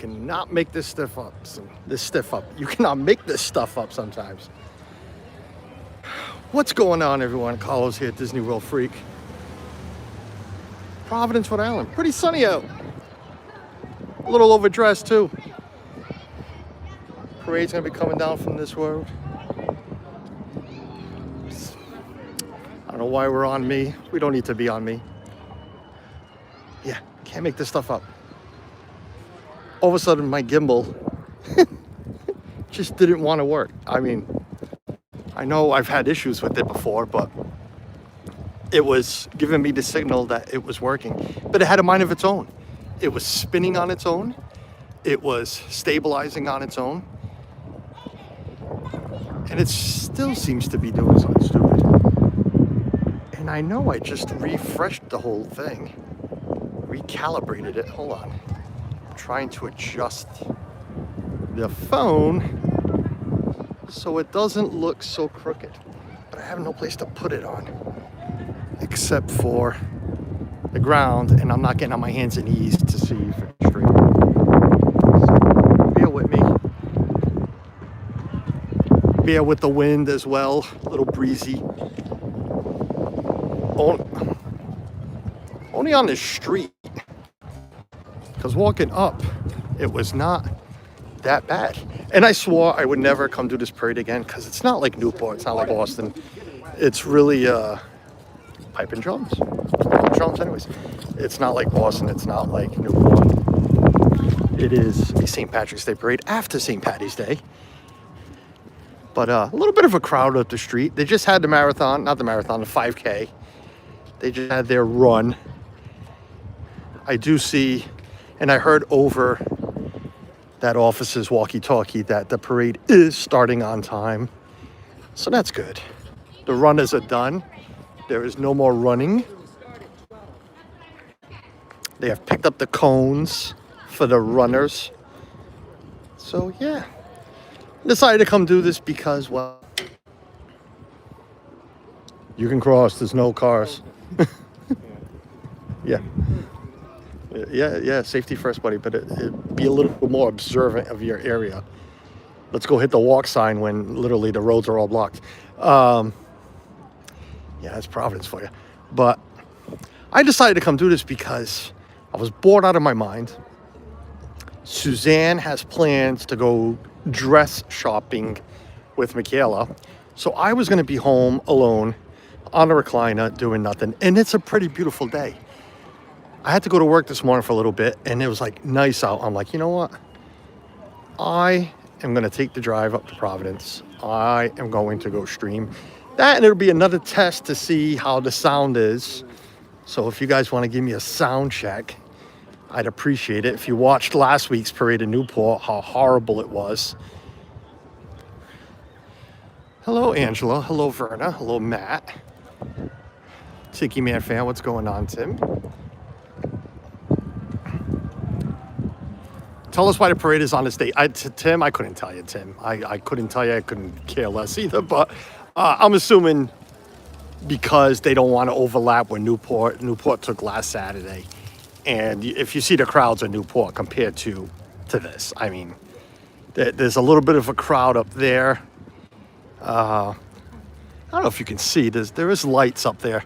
cannot make this stuff up. You cannot make this stuff up sometimes. What's going on, everyone? Carlos here at Disney World Freak. Providence, Rhode Island. Pretty sunny out. A little overdressed too. Parade's gonna be coming down from this road. I don't know why we're on me. We don't need to be on me. Yeah, can't make this stuff up. All of a sudden, my gimbal just didn't want to work. I mean, I know I've had issues with it before, but it was giving me the signal that it was working. But it had a mind of its own. It was spinning on its own. It was stabilizing on its own. And it still seems to be doing something stupid. And I know I just refreshed the whole thing. Recalibrated it. Hold on. I'm trying to adjust the phone so it doesn't look so crooked. But I have no place to put it on except for the ground, and I'm not getting on my hands and knees to see if it's straight. So bear with me. Bear with the wind as well, a little breezy. Only on the street, because walking up, it was not that bad. And I swore I would never come do this parade again, because it's not like Newport, it's not like Boston. It's really pipe and drums. Drums anyways. It's not like Boston, it's not like Newport. It is a St. Patrick's Day parade after St. Patty's Day. But a little bit of a crowd up the street. They just had the marathon, not the marathon, the 5K. They just had their run. I do see, and I heard over that officer's walkie-talkie that the parade is starting on time. So that's good. The runners are done. There is no more running. They have picked up the cones for the runners. So yeah, decided to come do this because, well, you can cross, there's no cars. Yeah, safety first, buddy, but it be a little bit more observant of your area. Let's go hit the walk sign when literally the roads are all blocked. Yeah, that's Providence for you. But I decided to come do this because I was bored out of my mind. Suzanne has plans to go dress shopping with Michaela. So I was going to be home alone on a recliner doing nothing. And it's a pretty beautiful day. I had to go to work this morning for a little bit and it was like nice out. I'm like, you know what? I am going to take the drive up to Providence. I am going to go stream that, and it'll be another test to see how the sound is. So if you guys want to give me a sound check, I'd appreciate it. If you watched last week's parade in Newport, how horrible it was. Hello, Angela. Hello, Verna. Hello, Matt. Tiki Man fan, what's going on, Tim? Tell us why the parade is on this date. Tim, I couldn't tell you, Tim. I couldn't tell you. I couldn't care less either. But I'm assuming because they don't want to overlap with Newport. Newport took last Saturday. And if you see the crowds at Newport compared to this, I mean, there's a little bit of a crowd up there. I don't know if you can see. There is lights up there.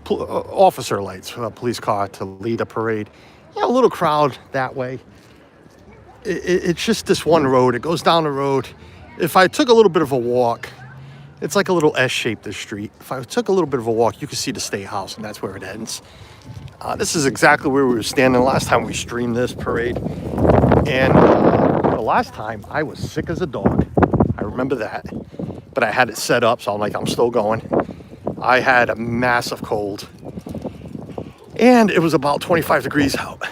Officer lights for a police car to lead a parade. Yeah, a little crowd that way. It's just this one road. It goes down the road. If I took a little bit of a walk, it's like a little S-shape, this street. If I took a little bit of a walk, you can see the State House, and that's where it ends. This is exactly where we were standing last time we streamed this parade. And the last time, I was sick as a dog. I remember that. But I had it set up, so I'm like, I'm still going. I had a massive cold. And it was about 25 degrees out.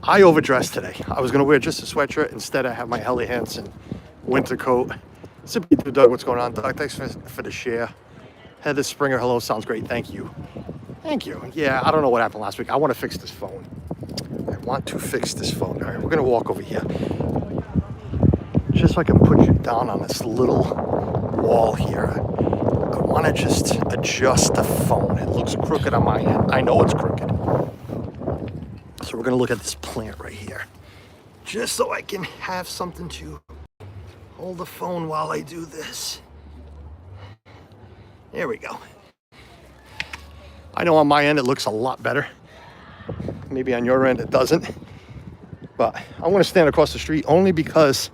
I overdressed today. I was going to wear just a sweatshirt. Instead, I have my Helly Hansen winter coat. Simply to Doug, what's going on? Doug, thanks for the share. Heather Springer, hello, sounds great. Thank you. Thank you. Yeah, I don't know what happened last week. I want to fix this phone. I want to fix this phone. All right, we're going to walk over here. Just so I can put you down on this little wall here. I want to just adjust the phone. It looks crooked on my end. I know it's crooked. So we're going to look at this plant right here. just so I can have something to hold the phone while I do this. There we go. I know on my end it looks a lot better. Maybe on your end it doesn't. But I'm going to stand across the street only because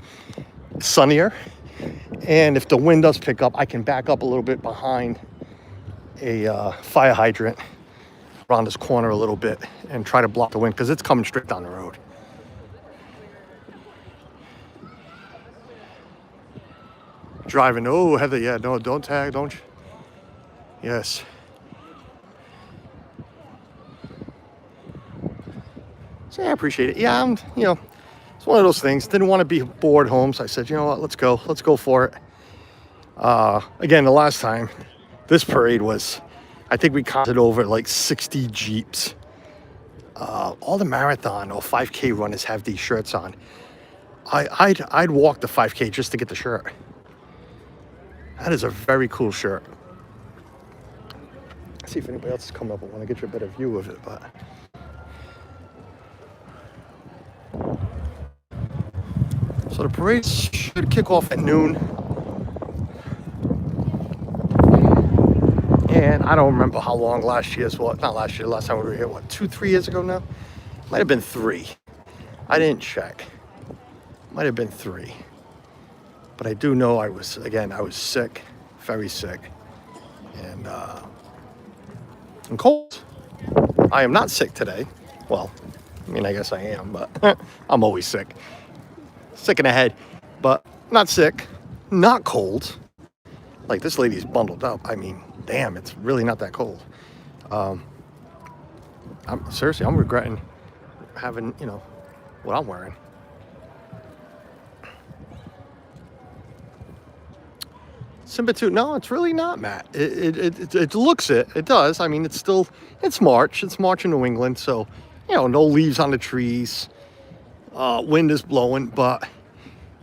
it's sunnier. And if the wind does pick up, I can back up a little bit behind a fire hydrant around this corner a little bit and try to block the wind because it's coming straight down the road. Driving. Oh, Heather, yeah, no, don't tag, don't you? Yes. So yeah, I appreciate it. Yeah, it's one of those things. Didn't want to be bored home, so I said, you know what, let's go for it. Again, the last time, this parade was, I think we counted over like 60 Jeeps. All the marathon or 5K runners have these shirts on. I'd walk the 5K just to get the shirt. That is a very cool shirt. Let's see if anybody else is coming up. I want to get you a better view of it, but. So the parade should kick off at noon. And I don't remember how long last year's was. Not last year, last time we were here, what, 2-3 years ago now? Might have been 3. I didn't check. Might have been 3. But I do know I was sick, very sick. And I'm cold. I am not sick today. Well, I mean, I guess I am, but I'm always sick. Sick in the head, but not sick, not cold. Like, this lady's bundled up. I mean, damn, it's really not that cold. I'm regretting having, what I'm wearing. Timbuktu, no, it's really not, Matt. It looks it. It does. I mean, it's March. It's March in New England, so, no leaves on the trees. Wind is blowing, but,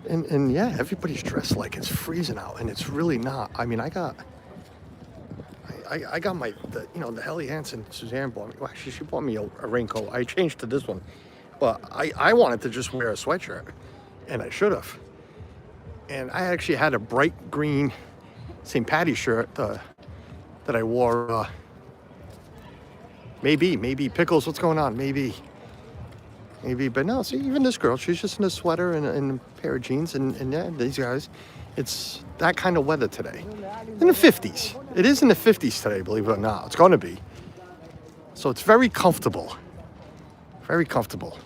and yeah, everybody's dressed like it's freezing out, and it's really not. I mean, I got the Helly Hansen, Suzanne bought me, well, actually, she bought me a raincoat. I changed to this one, but I wanted to just wear a sweatshirt, and I should have. And I actually had a bright green St. Patty's shirt that I wore, maybe, Pickles, what's going on? Maybe, but no, see, even this girl, she's just in a sweater and a pair of jeans, and yeah, these guys, it's that kind of weather today. In the 50s. It is in the 50s today, believe it or not. It's going to be. So it's very comfortable. Very comfortable.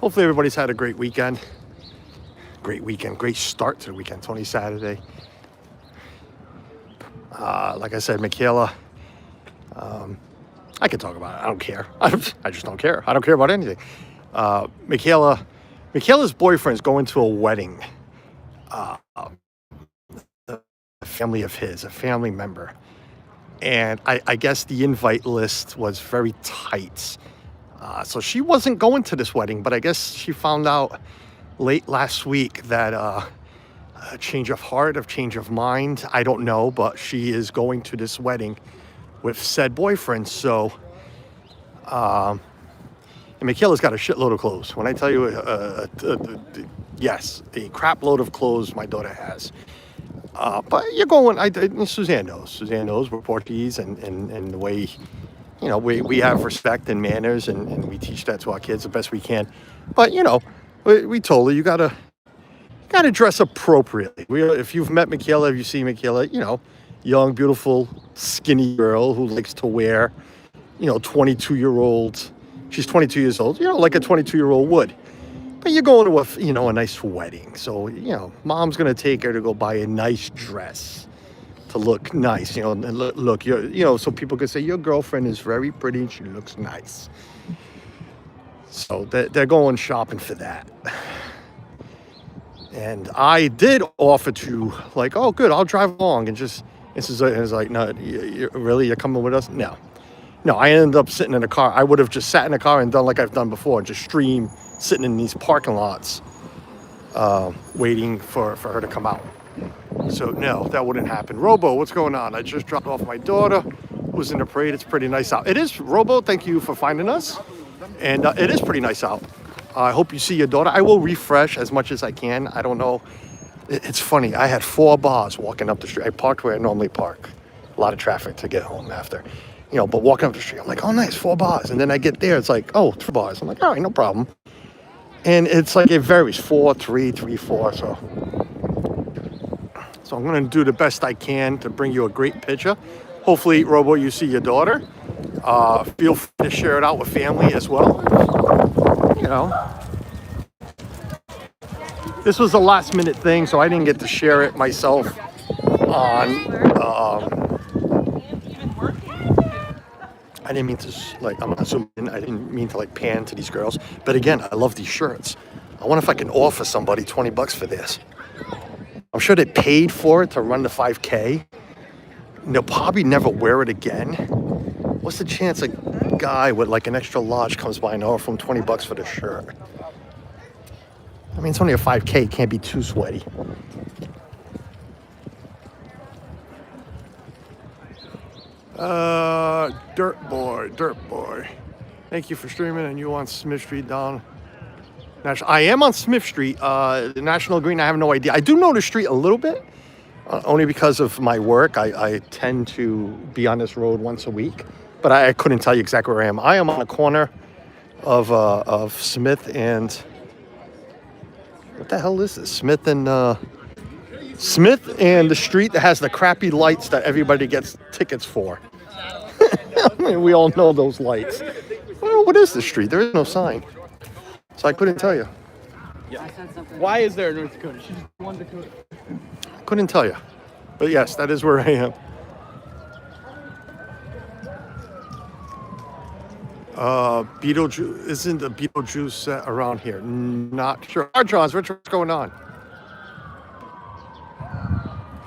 Hopefully everybody's had a great weekend. Great start to the weekend. It's only Saturday. Like I said, Michaela, I can talk about it. I don't care. I just don't care. I don't care about anything. Michaela's boyfriend's going to a wedding. A family of his, a family member. And I guess the invite list was very tight. So she wasn't going to this wedding, but I guess she found out late last week that a change of heart, a change of mind, I don't know, but she is going to this wedding with said boyfriend. So, and Michaela's got a shitload of clothes. When I tell you, yes, a crap load of clothes my daughter has. But you're going, Suzanne knows we're Portuguese, and the way, we have respect and manners, and we teach that to our kids the best we can. But, we told her, you gotta dress appropriately. If you've met Michaela, if you see Michaela, young, beautiful, skinny girl who likes to wear, 22-year-old, she's 22 years old, like a 22-year-old would. But you're going to a nice wedding. So, mom's going to take her to go buy a nice dress to look nice, and look, so people can say your girlfriend is very pretty and she looks nice. So they're going shopping for that. And I did offer to, like, oh, good, I'll drive along and just, it's like, no, you're coming with us? No, I ended up sitting in a car. I would have just sat in a car and done like I've done before, just stream sitting in these parking lots, waiting for her to come out. So no, that wouldn't happen. Robo, what's going on? I just dropped off my daughter, who's in the parade. It's pretty nice out. It is, Robo, thank you for finding us. And it is pretty nice out. I hope you see your daughter. I will refresh as much as I can. I don't know. It's funny. I had 4 bars walking up the street. I parked where I normally park. A lot of traffic to get home after. But walking up the street, I'm like, oh, nice, 4 bars. And then I get there, it's like, oh, 3 bars. I'm like, all right, no problem. And it's like it varies, 4, 3, 3, 4. So I'm going to do the best I can to bring you a great picture. Hopefully, Robo, you see your daughter. Feel free to share it out with family as well. This was a last minute thing, so I didn't get to share it myself on. I didn't mean to, I'm not assuming, I didn't mean to pan to these girls. But again, I love these shirts. I wonder if I can offer somebody $20 for this. I'm sure they paid for it to run the 5K. And they'll probably never wear it again. What's the chance a guy with an extra large comes by and offers him $20 for the shirt? I mean, it's only a 5K, it can't be too sweaty. Dirt boy. Thank you for streaming, and you on Smith Street down. I am on Smith Street, the National Green. I have no idea. I do know the street a little bit, only because of my work. I tend to be on this road once a week, but I couldn't tell you exactly where I am. I am on the corner of Smith and what the hell is this? Smith and the street that has the crappy lights that everybody gets tickets for. I mean, we all know those lights. Well, what is the street? There is no sign. So I couldn't tell you. Yeah. Why is there a North Dakota? She's one Dakota. I couldn't tell you. But yes, that is where I am. Beetlejuice, isn't a Beetlejuice set around here? Not sure. Johns, what's going on?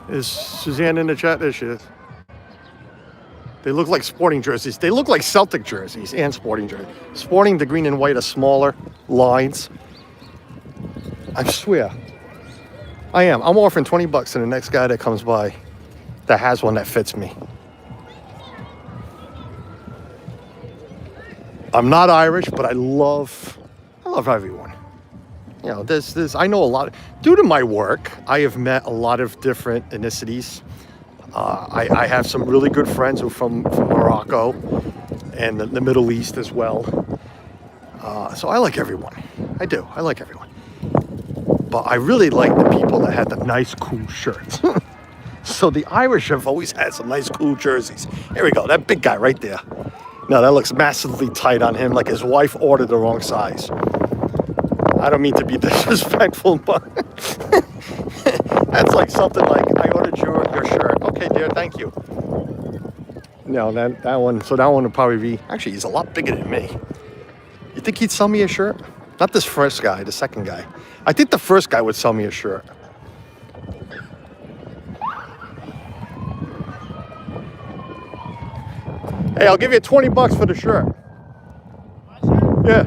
Is Suzanne in the chat? There she is. They look like sporting jerseys. They look like Celtic jerseys and sporting jerseys. Sporting, the green and white are smaller lines. I swear. I am. I'm offering $20 to the next guy that comes by that has one that fits me. I'm not Irish, but I love everyone. I know a lot. Due to my work, I have met a lot of different ethnicities. I have some really good friends who are from Morocco and the Middle East as well. So I like everyone. I do. I like everyone. But I really like the people that had the nice, cool shirts. So the Irish have always had some nice, cool jerseys. Here we go. That big guy right there. No, that looks massively tight on him, like his wife ordered the wrong size. I don't mean to be disrespectful, but that's like something like, I ordered your shirt. Okay, dear, thank you. No, that one, so that one would probably be, actually, he's a lot bigger than me. You think he'd sell me a shirt? Not this first guy, the second guy. I think the first guy would sell me a shirt. Hey, I'll give you $20 for the shirt. Yeah.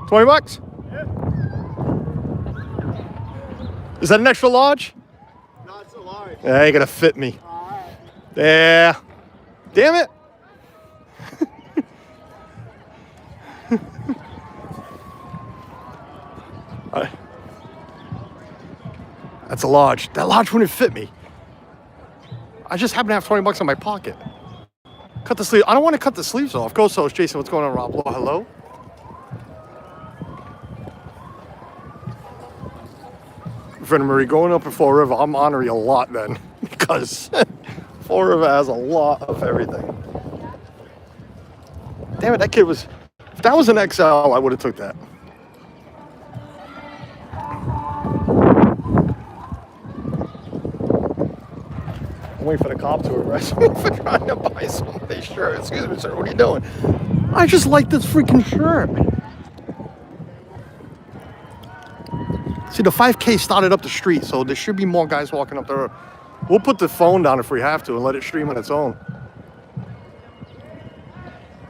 $20? Yeah. Is that an extra large? No, it's a large. Yeah, you're gonna fit me. All right. Yeah. Damn it. That's a large. That large wouldn't fit me. I just happen to have $20 in my pocket. Cut the sleeve. I don't want to cut the sleeves off. Ghost Host, Jason, what's going on, Rob? Hello? Friend Marie, growing up in Fall River, I'm honoring a lot then. Because Fall River has a lot of everything. Damn it, that kid was... If that was an XL, I would have took that. I'm waiting for the cop to arrest me for trying to buy somebody's shirt. Excuse me, sir, what are you doing? I just like this freaking shirt. See, the 5K started up the street, so there should be more guys walking up the road. We'll put the phone down if we have to and let it stream on its own.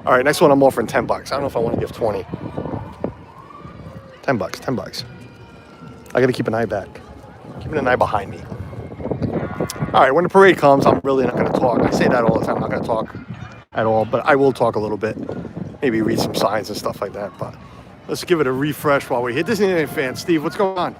All right, next one I'm offering $10. I don't know if I want to give 20. $10. I got to keep an eye back. Keeping an eye behind me. All right, when the parade comes, I'm really not going to talk. I say that all the time. I'm not going to talk at all, but I will talk a little bit. maybe read some signs and stuff like that. But let's give it a refresh while we're here. Disneyland fans, Steve, what's going on?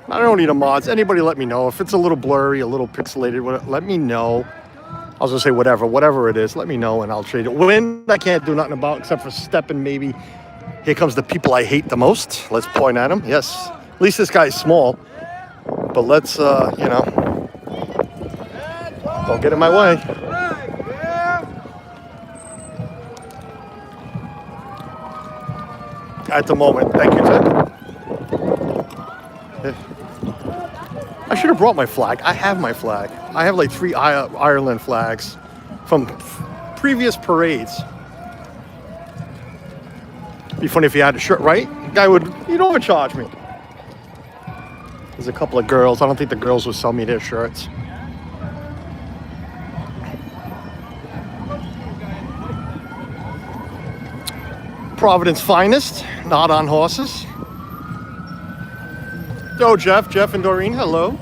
I don't need a mods. Anybody let me know. If it's a little blurry, a little pixelated, let me know. I was going to say whatever it is, let me know and I'll trade it. Wind, I can't do nothing about except for stepping maybe. Here comes the people I hate the most. Let's point at them. Yes, at least this guy's small. But let's, don't get in my way. At the moment, thank you, Ted. I should have brought my flag. I have my flag. I have like 3 Ireland flags from previous parades. Be funny if you had a shirt, right? The guy would, you'd overcharge me. There's a couple of girls. I don't think the girls would sell me their shirts. Providence finest, not on horses. Yo, Jeff and Doreen, hello.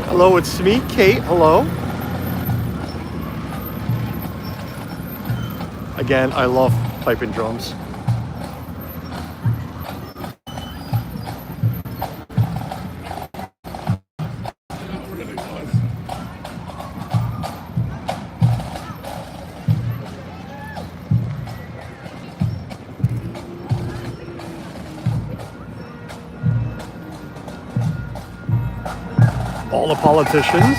Hello, it's me, Kate. Hello. Again, I love piping drums. All the politicians.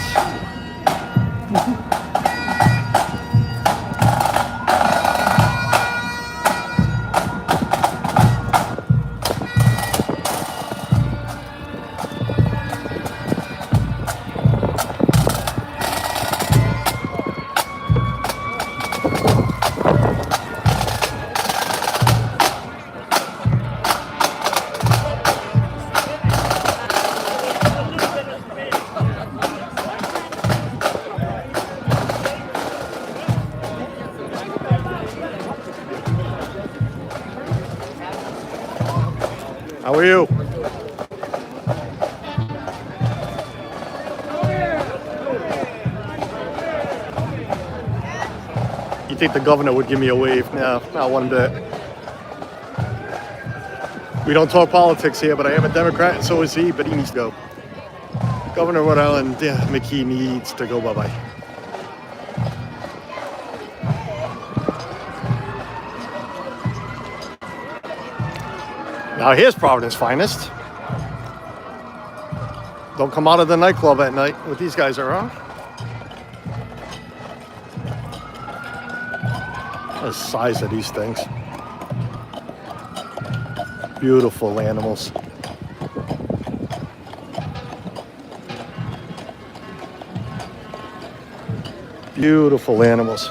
How are you? You think the governor would give me a wave? No, not one bit. We don't talk politics here, but I am a Democrat and so is he, but he needs to go. Governor of Rhode Island, McKee needs to go bye-bye. Now here's Providence finest. Don't come out of the nightclub at night with these guys around. The size of these things. Beautiful animals. Beautiful animals.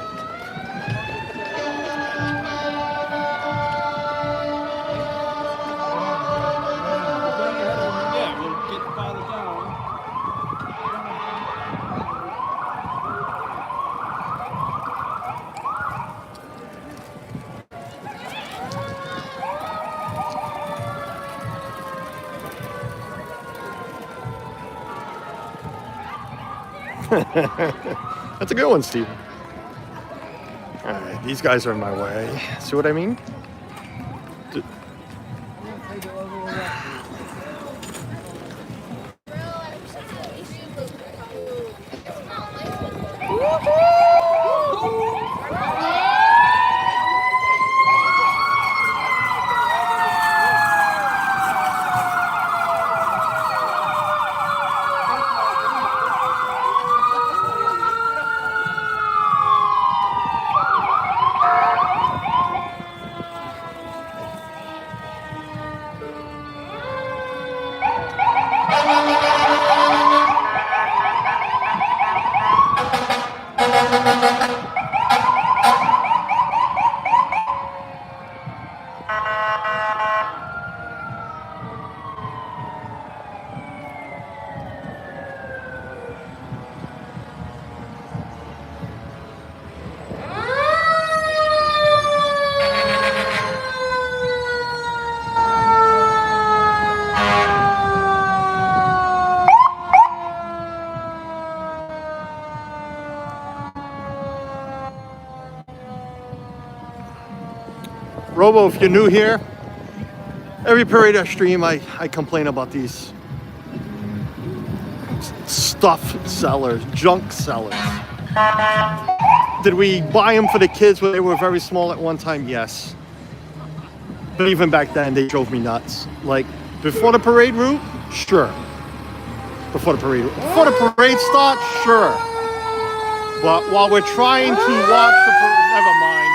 That's a good one, Steve. All right, these guys are in my way. See what I mean? Robo, if you're new here, every parade I stream, I complain about these stuff sellers, junk sellers. Did we buy them for the kids when they were very small at one time? Yes. But even back then, they drove me nuts. Like, before the parade route? Sure. Before the parade starts? Sure. But while we're trying to watch the parade, never mind.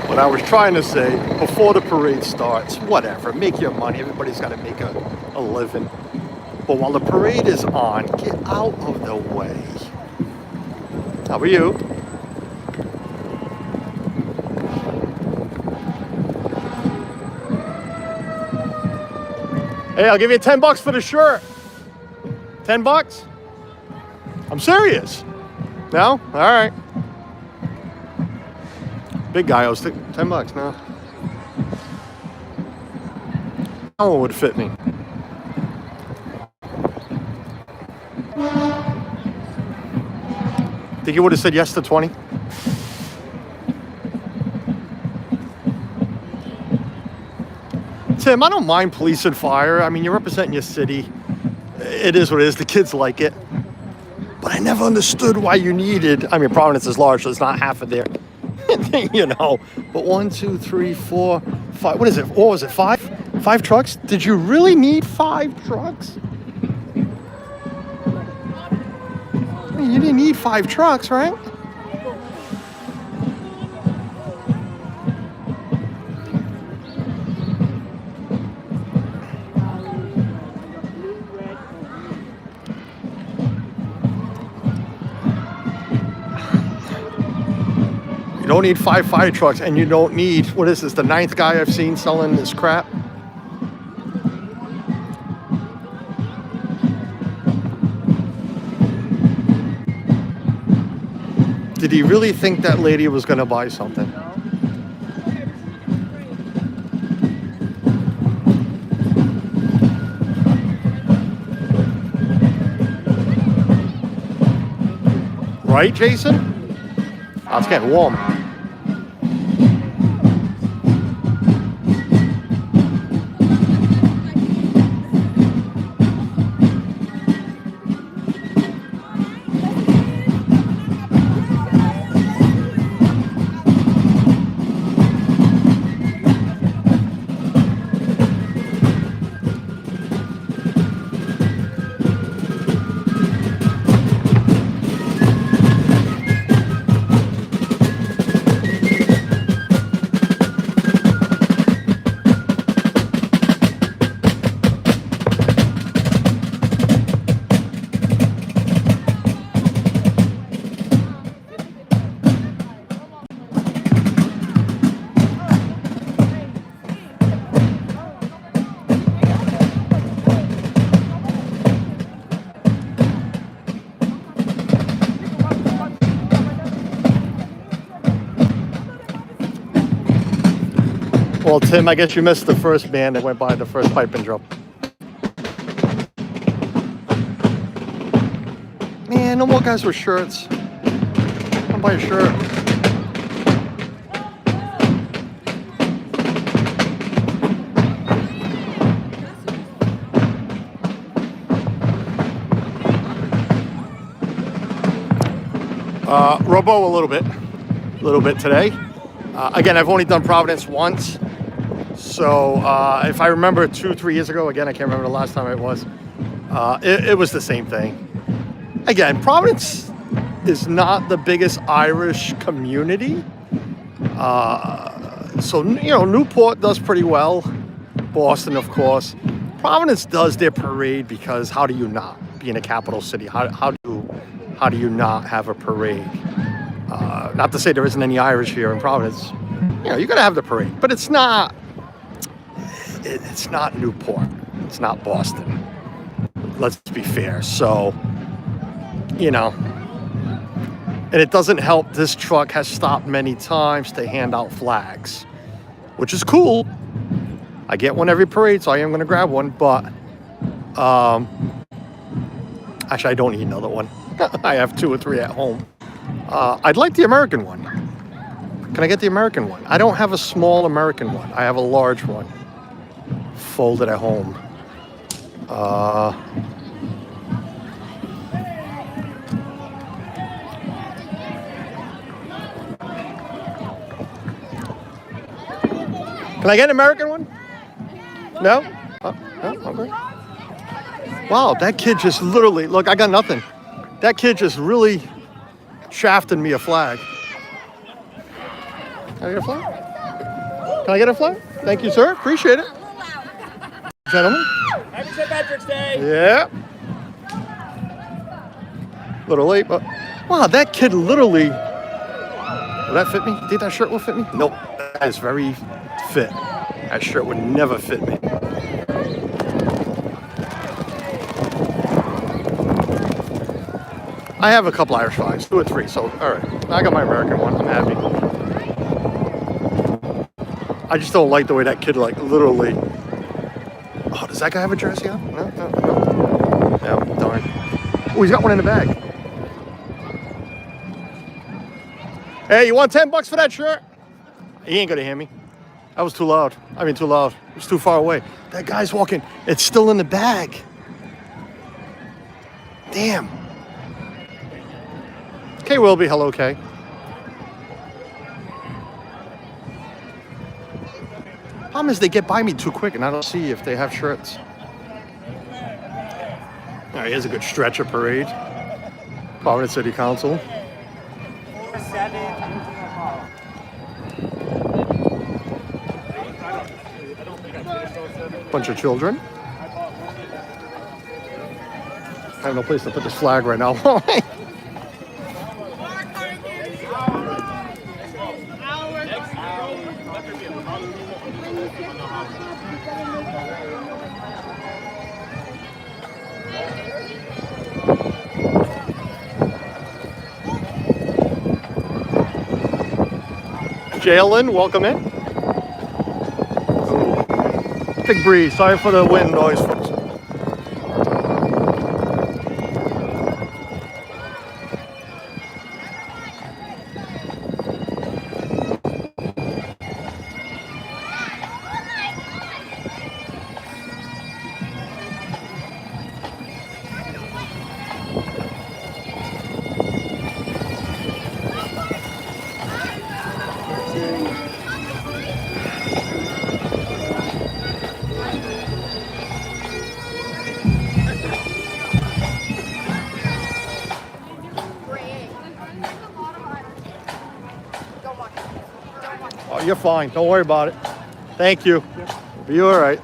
What I was trying to say, before the parade starts, whatever, make your money. Everybody's got to make a living. But while the parade is on, get out of the way. How are you? Hey, I'll give you $10 for the shirt. $10? I'm serious. No? All right. Big guy, I was thinking $10 now. That one would fit me. Think you would have said yes to 20? Tim, I don't mind police and fire. I mean, you're representing your city. It is what it is. The kids like it. But I never understood why you needed, I mean, Providence is large, so it's not half of there. You know, but 1, 2, 3, 4, 5. What is it? What was it? 5? 5 trucks? Did you really need 5 trucks? I mean, you didn't need 5 trucks, right? You don't need 5 fire trucks, and you don't need, what is this, the 9th guy I've seen selling this crap? Did he really think that lady was going to buy something? Right, Jason? Oh, it's getting warm. Well, Tim, I guess you missed the first band that went by, the first pipe and drum. Man, no more guys with shirts. I'll buy a shirt. Robo a little bit today. Again, I've only done Providence once. So if I remember 2-3 years ago, again, I can't remember the last time it was, it was the same thing. Again, Providence is not the biggest Irish community. So, you know, Newport does pretty well. Boston, of course. Providence does their parade because how do you not? Being a capital city, how do you not have a parade? Not to say there isn't any Irish here in Providence. You know, you're going to have the parade. But it's not Newport. It's not Boston. Let's be fair. So, you know, and it doesn't help. This truck has stopped many times to hand out flags, which is cool. I get one every parade, so I am going to grab one. But actually, I don't need another one. I have 2 or 3 at home. I'd like the American one. Can I get the American one? I don't have a small American one. I have a large one. Folded at home. Can I get an American one? No? Oh, no? Okay. Wow, that kid just literally, look, I got nothing. That kid just really shafted me a flag. Can I get a flag? Can I get a flag? Thank you, sir. Appreciate it. Gentlemen. Happy St. Patrick's Day. Yeah. A little late, but wow, that kid literally. Will that fit me? Think that shirt will fit me? Nope. That is very fit. That shirt would never fit me. I have a couple Irish flags, 2 or 3, so all right. I got my American one. I'm happy. I just don't like the way that kid, like, literally. Oh, does that guy have a jersey on? No. No, darn. Oh, he's got one in the bag. Hey, you want $10 for that shirt? He ain't gonna hear me. That was too loud. I mean, too loud. It was too far away. That guy's walking. It's still in the bag. Damn. Kay Wilby, hello, Kay. Problem is they get by me too quick and I don't see if they have shirts. All right, here's a good stretcher parade. Providence City Council. Bunch of children. I have no place to put this flag right now. Jalen, welcome in. Big breeze. Sorry for the wind noise, folks. Oh, you're fine. Don't worry about it. Thank you. You'll be all right.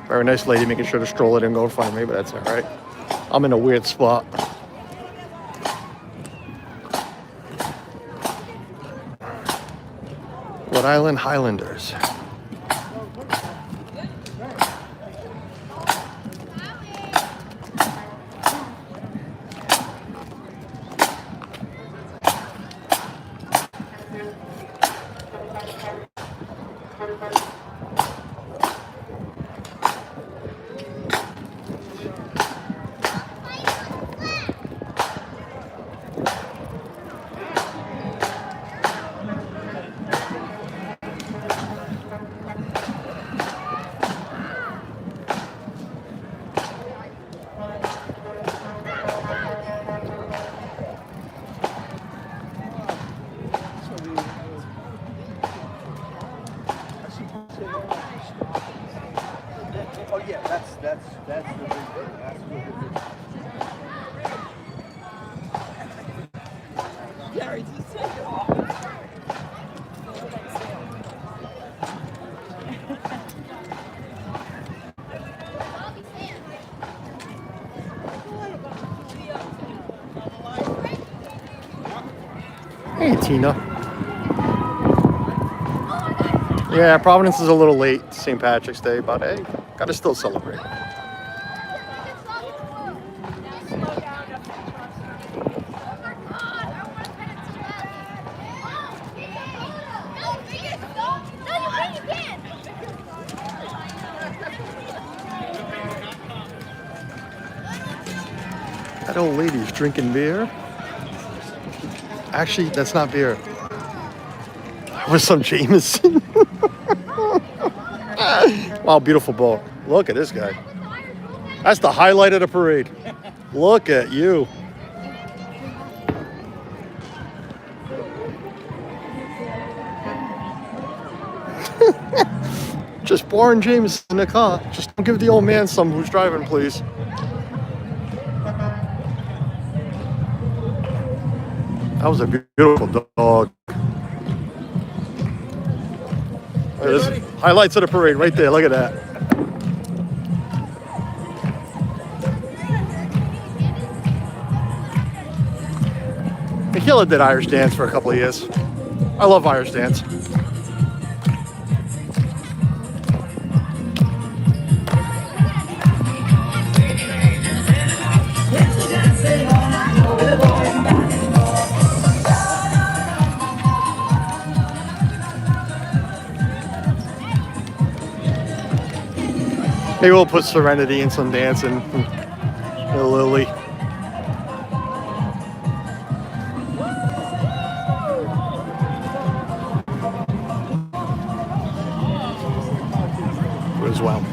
Very nice lady making sure the stroller didn't go in front of me, but that's all right. I'm in a weird spot. Rhode Island Highlanders. That's the big thing. That's the big thing. Gary, just take it off. Hey, Tina. Yeah, Providence is a little late, St. Patrick's Day, but hey, gotta still celebrate. That old lady's drinking beer. Actually, that's not beer. That was some Jameson. Wow, beautiful boat. Look at this guy. That's the highlight of the parade. Look at you. Just pouring Jameson in the car. Just don't give the old man some who's driving, please. That was a beautiful dog. There's highlights of the parade right there. Look at that. Michaela did Irish dance for a couple of years. I love Irish dance. Maybe we'll put Serenity in some dancing. Lily. As well.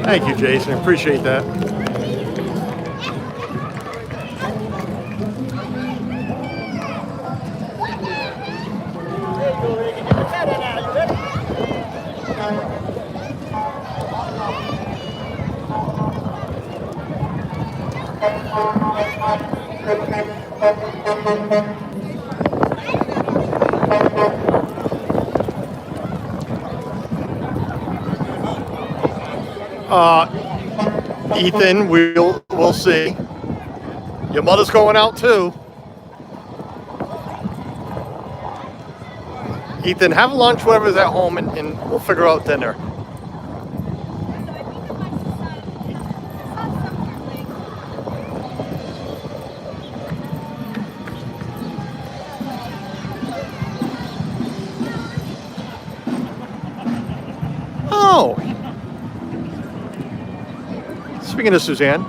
Thank you, Jason. Appreciate that. Ethan, we'll see. Your mother's going out too. Ethan, have lunch whoever's at home and we'll figure out dinner. Oh. Speaking of Suzanne.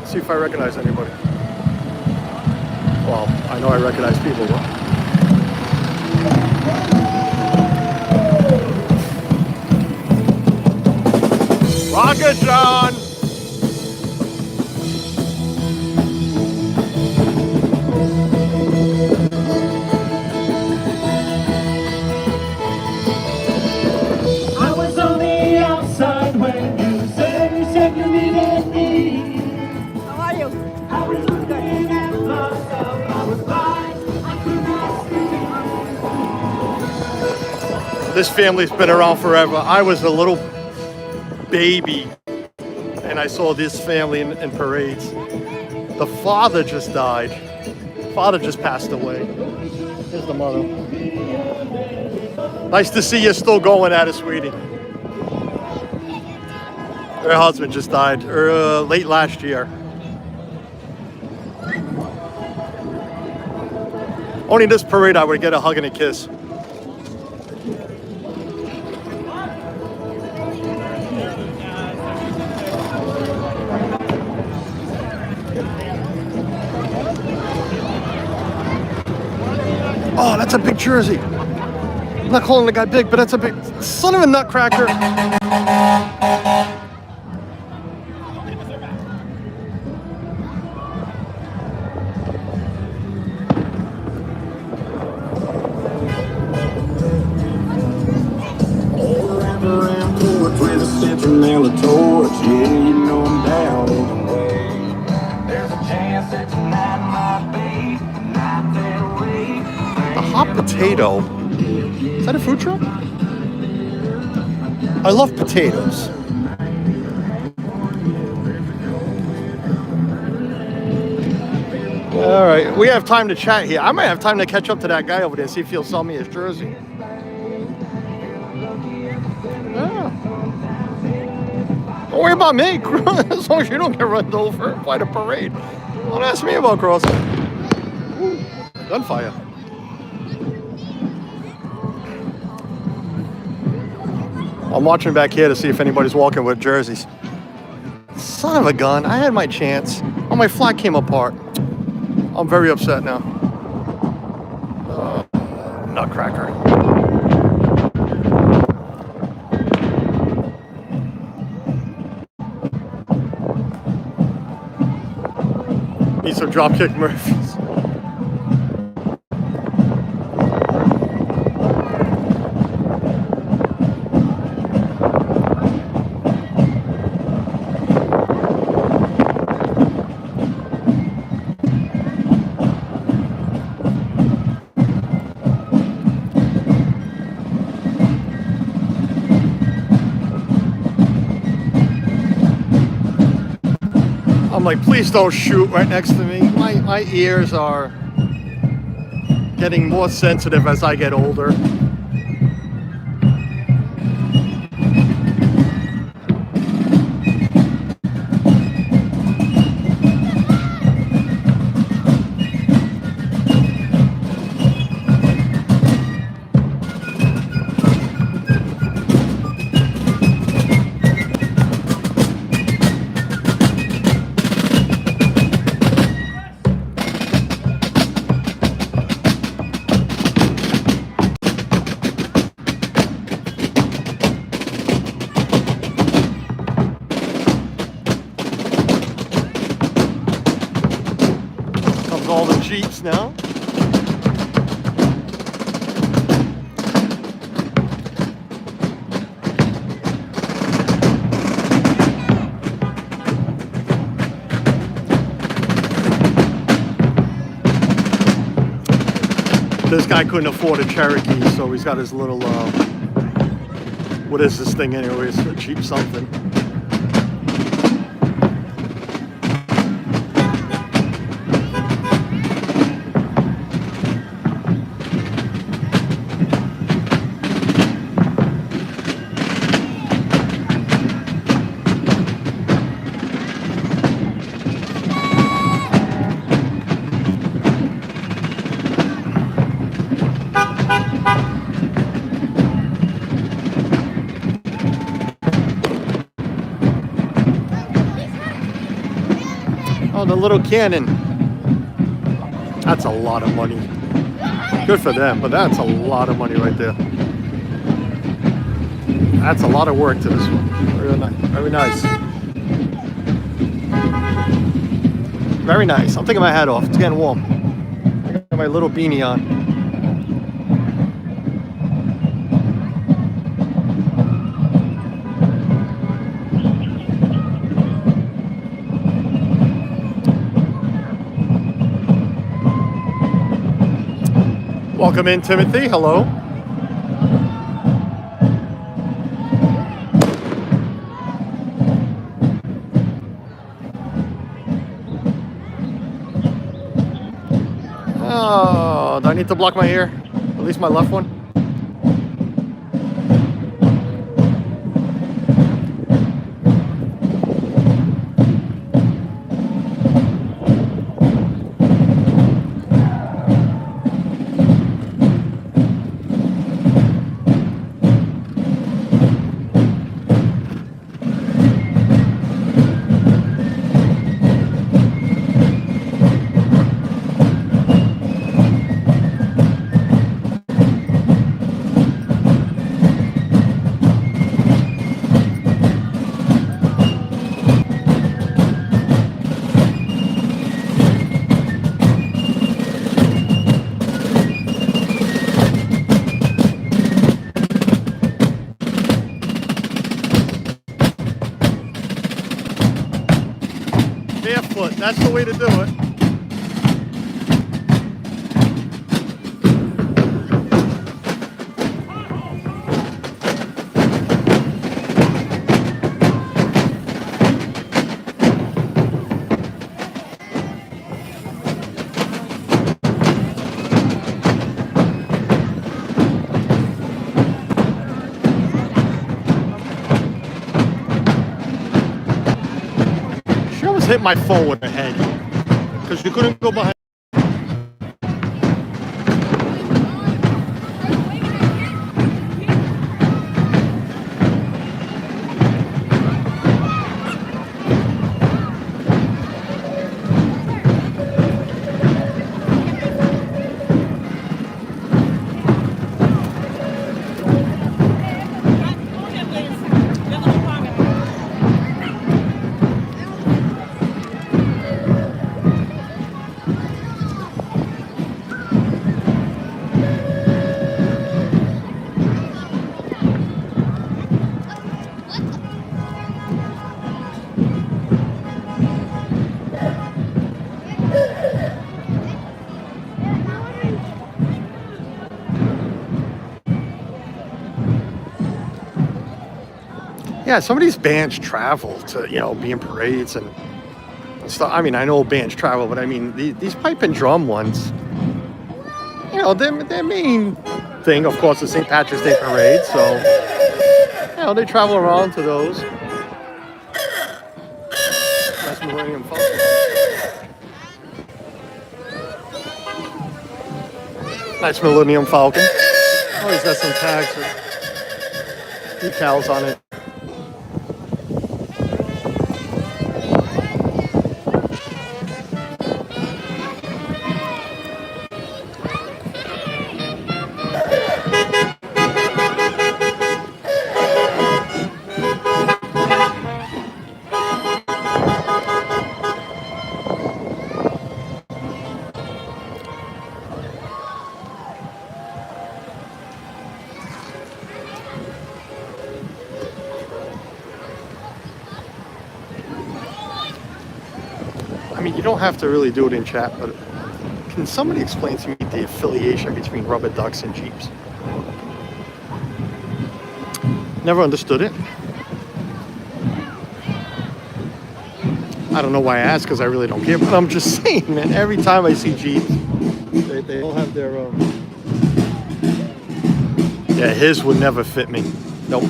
See if I recognize anybody. Well, I know I recognize people. Rocket John! I was on the outside when you said you needed me. How are you? I was looking at myself, I was blind, I could not see. This family's been around forever. I was a little baby and I saw this family in parades. The father just died. Father just passed away. Here's the mother. Nice to see you still going at it, sweetie. Her husband just died late last year. Only this parade I would get a hug and a kiss. Oh, that's a big jersey. I'm not calling the guy big, but that's a big son of a nutcracker. With a sentimental torch, yeah, you know I'm down either way. There's a chance that tonight might be not that way. A hot potato. Is that a food truck? I love potatoes. All right, we have time to chat here. I might have time to catch up to that guy over there, see if he'll sell me his jersey. Yeah. Don't worry about me, as long as you don't get run over by the parade. Don't ask me about crossing. Ooh, gunfire. I'm watching back here to see if anybody's walking with jerseys. Son of a gun, I had my chance. Oh, my flag came apart. I'm very upset now. Nutcracker. Need some dropkick Murphys. I'm like, please don't shoot right next to me. My ears are getting more sensitive as I get older. All the Jeeps now. This guy couldn't afford a Cherokee, so he's got his little, what is this thing anyways? A Jeep something. Oh, the little cannon. That's a lot of money. Good for them, but that's a lot of money right there. That's a lot of work to this one. Very nice. Very nice. I'm taking my hat off. It's getting warm. I got my little beanie on. Welcome in, Timothy. Hello. Oh, do I need to block my ear? At least my left one. That's the way to do it. She almost hit my phone with her head because she couldn't go behind. Yeah, some of these bands travel to, be in parades and stuff. I mean, I know bands travel, but I mean, these pipe and drum ones, their main thing, of course, is St. Patrick's Day parade. So, they travel around to those. That's Millennium Falcon. Nice Millennium Falcon. Oh, he's got some tags with decals on it. I mean, you don't have to really do it in chat, but can somebody explain to me the affiliation between rubber ducks and Jeeps? Never understood it. I don't know why I asked, because I really don't care, but I'm just saying, man, every time I see Jeeps, they all have their Yeah, his would never fit me. Nope.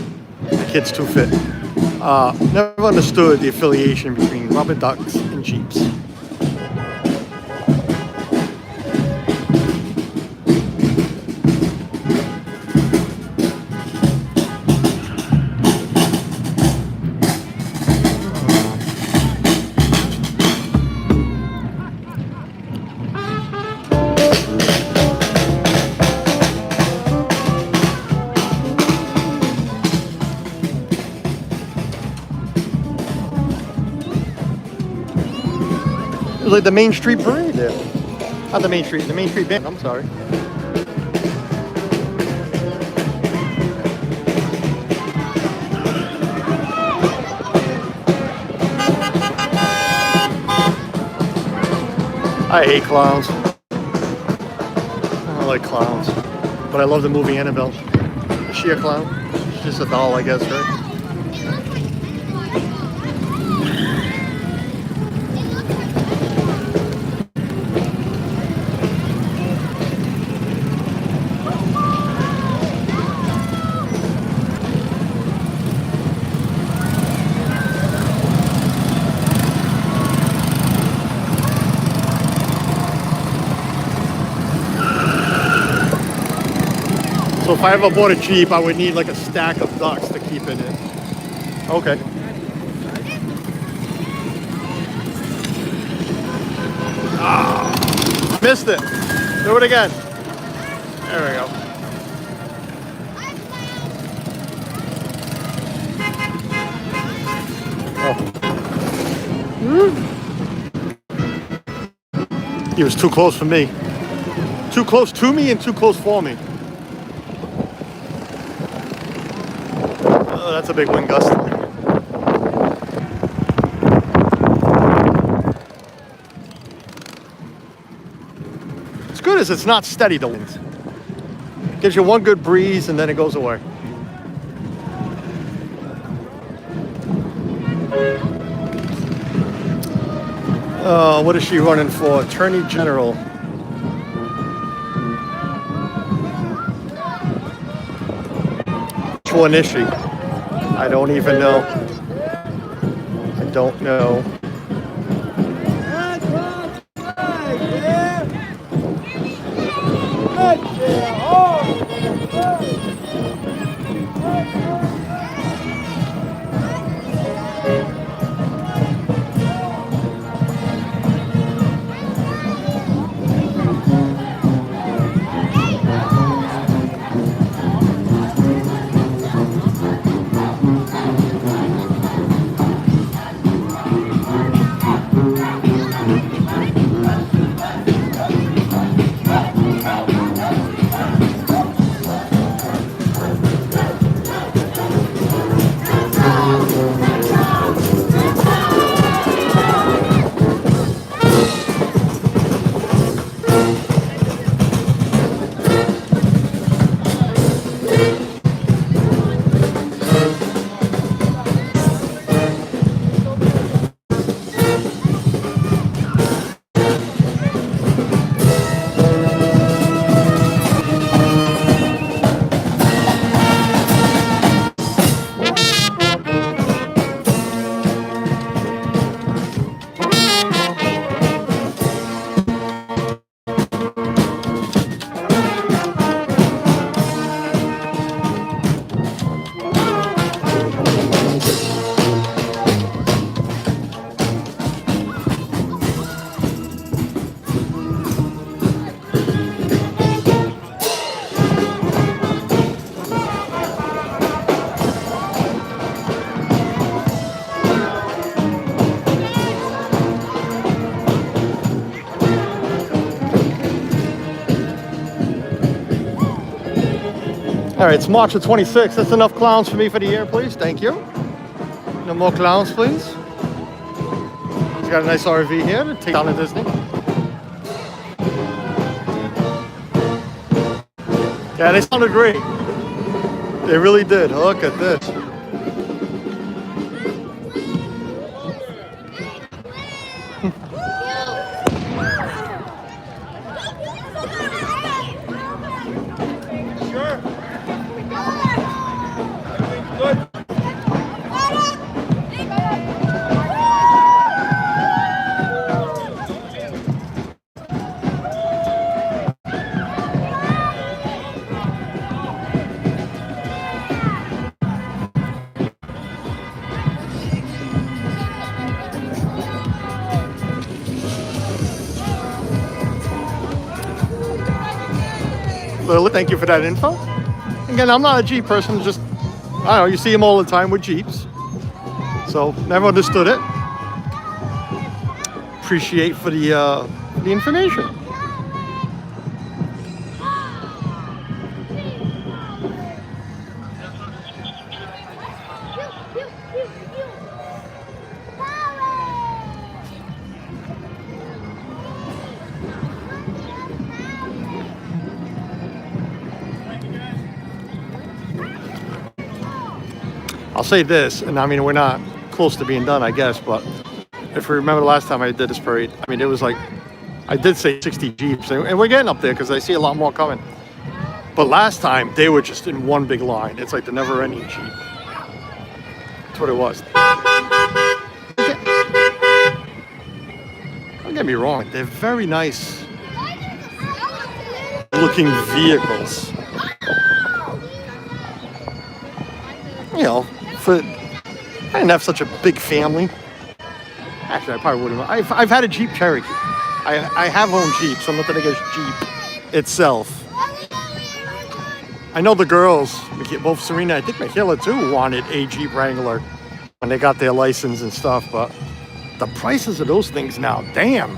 The kid's too fit. Never understood the affiliation between rubber ducks and Jeeps. It was like the Main Street Parade there. Not the Main Street Band, I'm sorry. I hate clowns. I don't like clowns. But I love the movie Annabelle. Is she a clown? She's just a doll, I guess, right? So if I ever bought a Jeep, I would need like a stack of ducks to keep it in. Okay. Ah, missed it. Do it again. There we go. Oh. He was too close for me. Too close to me and too close for me. Oh, that's a big wind gust. it is, it's not steady, the wind. Gives you one good breeze and then it goes away. What is she running for? Attorney General. Which one is she? I don't even know. I don't know. All right, it's March the 26th. That's enough clowns for me for the year, please. Thank you. No more clowns, please. He's got a nice RV here to take down to Disney. Yeah, they sounded great. They really did. Look at this. Lily, thank you for that info. Again, I'm not a Jeep person, just, I don't know, you see them all the time with Jeeps. So, never understood it. Appreciate for the information. I'll say this, and I mean, we're not close to being done, I guess, but if we remember the last time I did this parade, I mean, it was like, I did say 60 Jeeps, and we're getting up there because I see a lot more coming. But last time, they were just in one big line. It's like the never-ending Jeep. That's what it was. Don't get me wrong, they're very nice looking vehicles. You know, I didn't have such a big family. Actually, I probably wouldn't. I've had a Jeep Cherokee. I have owned Jeep, so nothing against Jeep itself. I know the girls, both Serena, I think Michaela too, wanted a Jeep Wrangler when they got their license and stuff, but the prices of those things now, damn.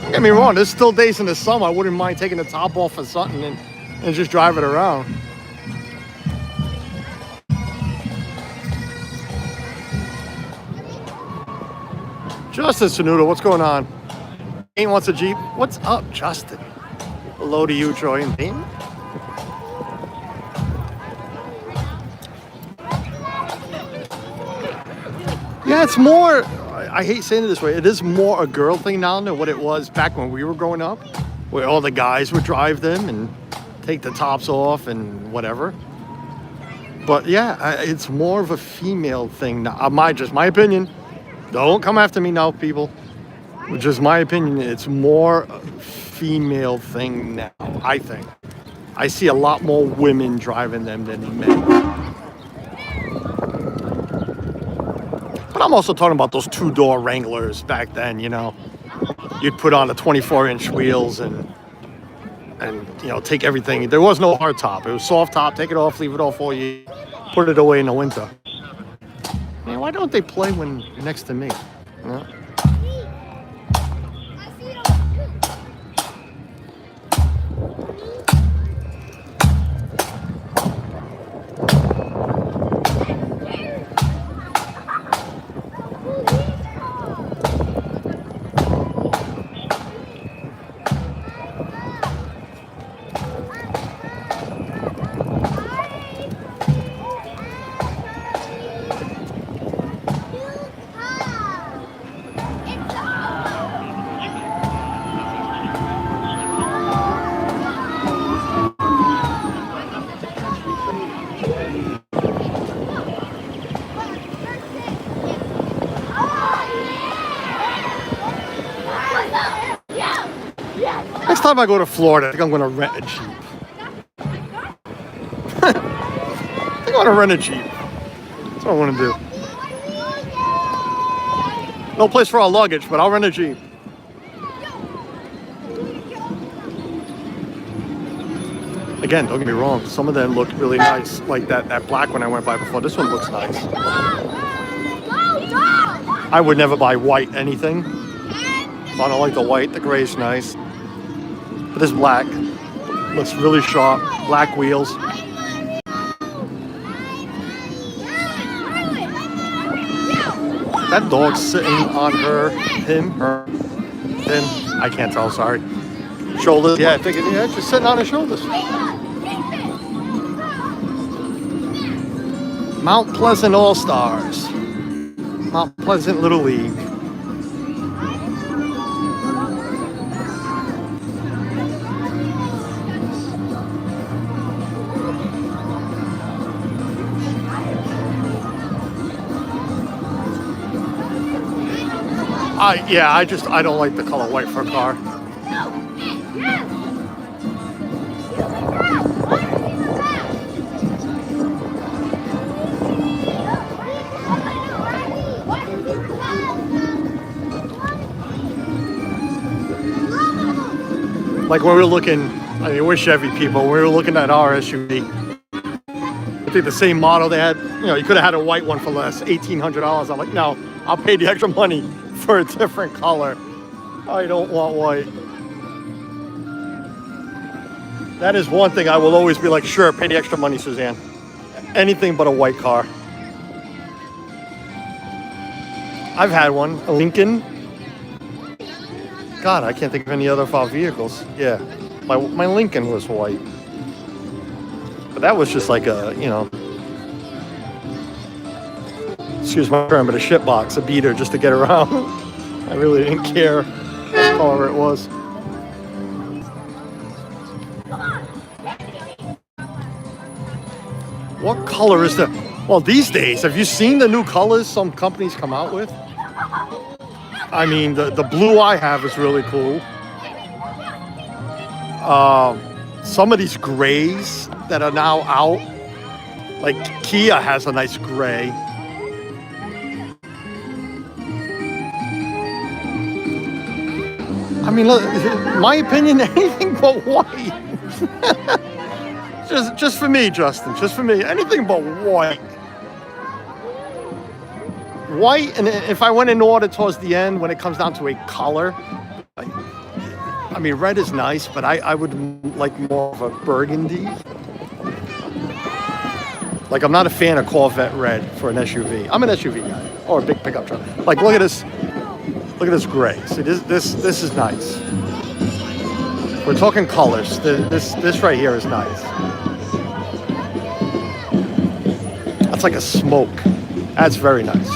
Don't get me wrong, there's still days in the summer I wouldn't mind taking the top off or something and just drive it around. Justin Sanudo, what's going on? Dane wants a Jeep. What's up, Justin? Hello to you, Troy and Dane. Yeah, it's more, I hate saying it this way, it is more a girl thing now than what it was back when we were growing up, where all the guys would drive them and take the tops off and whatever. But yeah, it's more of a female thing now. Just my opinion. Don't come after me now, people. Just my opinion. It's more a female thing now, I think. I see a lot more women driving them than men. But I'm also talking about those two-door Wranglers back then, you know. You'd put on the 24-inch wheels and you know, take everything. There was no hard top. It was soft top. Take it off, leave it off for you, put it away in the winter. Man, why don't they play when you're next to me? You know? Next time I go to Florida, I think I'm going to rent a Jeep. I think I'm going to rent a Jeep. That's what I want to do. No place for our luggage, but I'll rent a Jeep. Again, don't get me wrong. Some of them look really nice. Like that black one I went by before. This one looks nice. I would never buy white anything. I don't like the white. The gray's nice. But this black looks really sharp. Black wheels. That dog's sitting on him. I can't tell, sorry. Shoulders, yeah, I figured, yeah, just sitting on his shoulders. Mount Pleasant All-Stars. Mount Pleasant Little League. I don't like the color white for a car. Like when we were looking, I mean, we're Chevy people, when we were looking at our SUV, I think the same model they had, you know, you could have had a white one for less, $1,800. I'm like, no, I'll pay the extra money for a different color. I don't want white. That is one thing I will always be like, sure, pay the extra money, Suzanne. Anything but a white car. I've had one, a Lincoln. God, I can't think of any other of our vehicles. Yeah, my Lincoln was white. But that was just like a, you know, excuse my term, but a shit box, a beater just to get around. I really didn't care what color it was. What color is the... Well, these days, have you seen the new colors some companies come out with? I mean, the blue I have is really cool. Some of these grays that are now out, like Kia has a nice gray. I mean, look, my opinion, anything but white. just for me, Justin, just for me, anything but white. White, and if I went in order towards the end, when it comes down to a color, I mean, red is nice, but I would like more of a burgundy. Like, I'm not a fan of Corvette red for an SUV. I'm an SUV guy, or a big pickup truck. Like, look at this. Look at this gray. See, this is nice. We're talking colors. This right here is nice. That's like a smoke. That's very nice.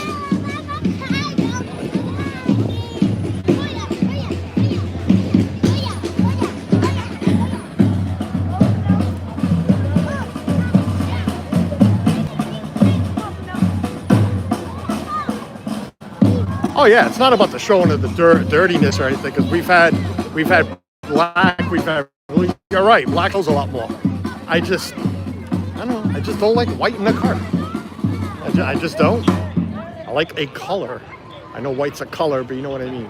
Oh yeah, it's not about the showing of the dirtiness or anything, because we've had black, we've had. You're right, black goes a lot more. I don't know. I just don't like white in the car. I just don't. I like a color. I know white's a color, but you know what I mean.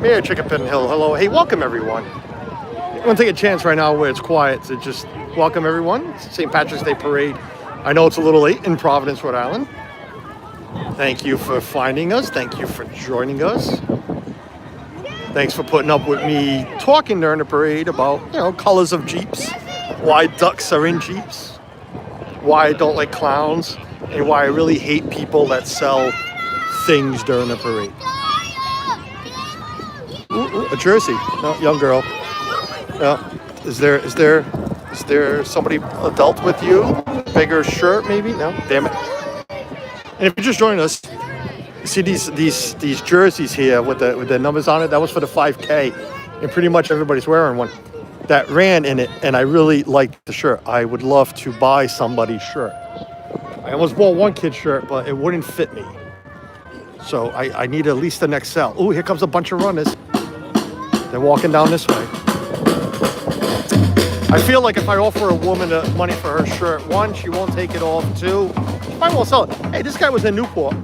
Mayor Chicken Pin Hill, hello. Hey, welcome everyone. I'm gonna take a chance right now where it's quiet to just welcome everyone. It's St. Patrick's Day Parade. I know it's a little late in Providence, Rhode Island. Thank you for finding us. Thank you for joining us. Thanks for putting up with me talking during the parade about, colors of Jeeps, why ducks are in Jeeps, why I don't like clowns, and why I really hate people that sell things during the parade. Ooh, a jersey. No, young girl. No. Is there somebody adult with you? Bigger shirt, maybe? No? Damn it. And if you're just joining us, see these jerseys here with the numbers on it. That was for the 5K, and pretty much everybody's wearing one. That ran in it, and I really liked the shirt. I would love to buy somebody's shirt. I almost bought one kid's shirt, but it wouldn't fit me. So I need at least an XL. Oh, here comes a bunch of runners. They're walking down this way. I feel like if I offer a woman money for her shirt, one, she won't take it off. Two, she probably won't sell it. Hey, this guy was in Newport.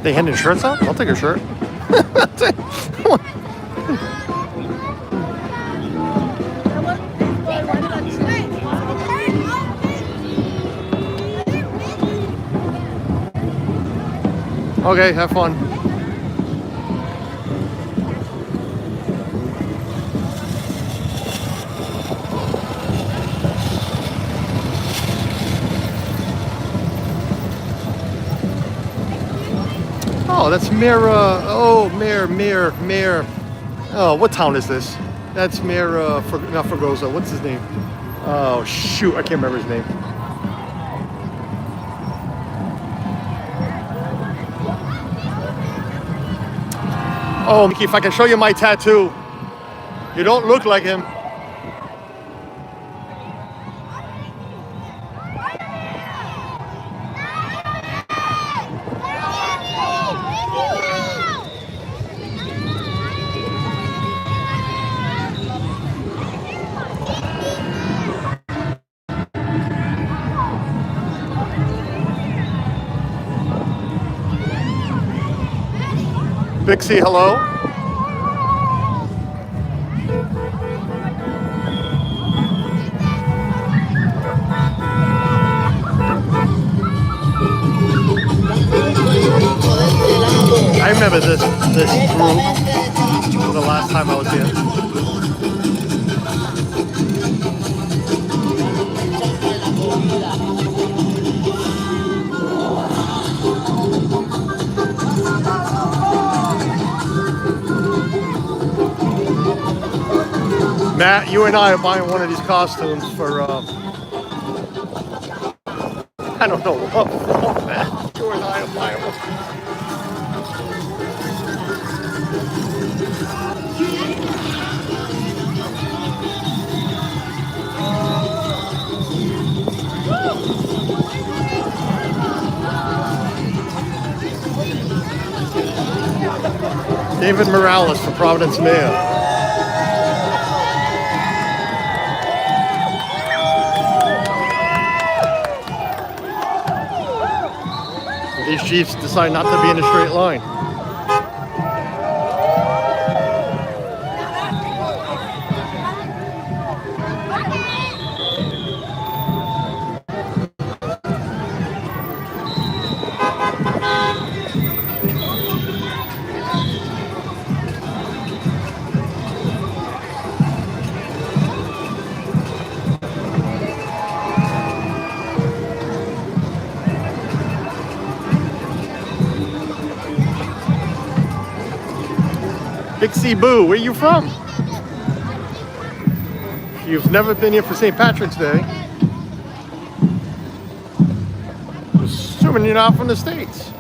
They handing shirts out? I'll take a shirt. Okay, have fun. Oh, that's Mira. Oh, Mayor. Oh, what town is this? That's Mayor, not Fregoso. What's his name? Oh, shoot. I can't remember his name. Oh, Mickey, if I can show you my tattoo. You don't look like him. Bixie, hello. I remember this group the last time I was here. Matt, you and I are buying one of these costumes for I don't know what format. Sure as I am liable. David Morales for Providence Mayor. These Chiefs decide not to be in a straight line. Dixie Boo, where you from? You've never been here for St. Patrick's Day. Assuming you're not from the States.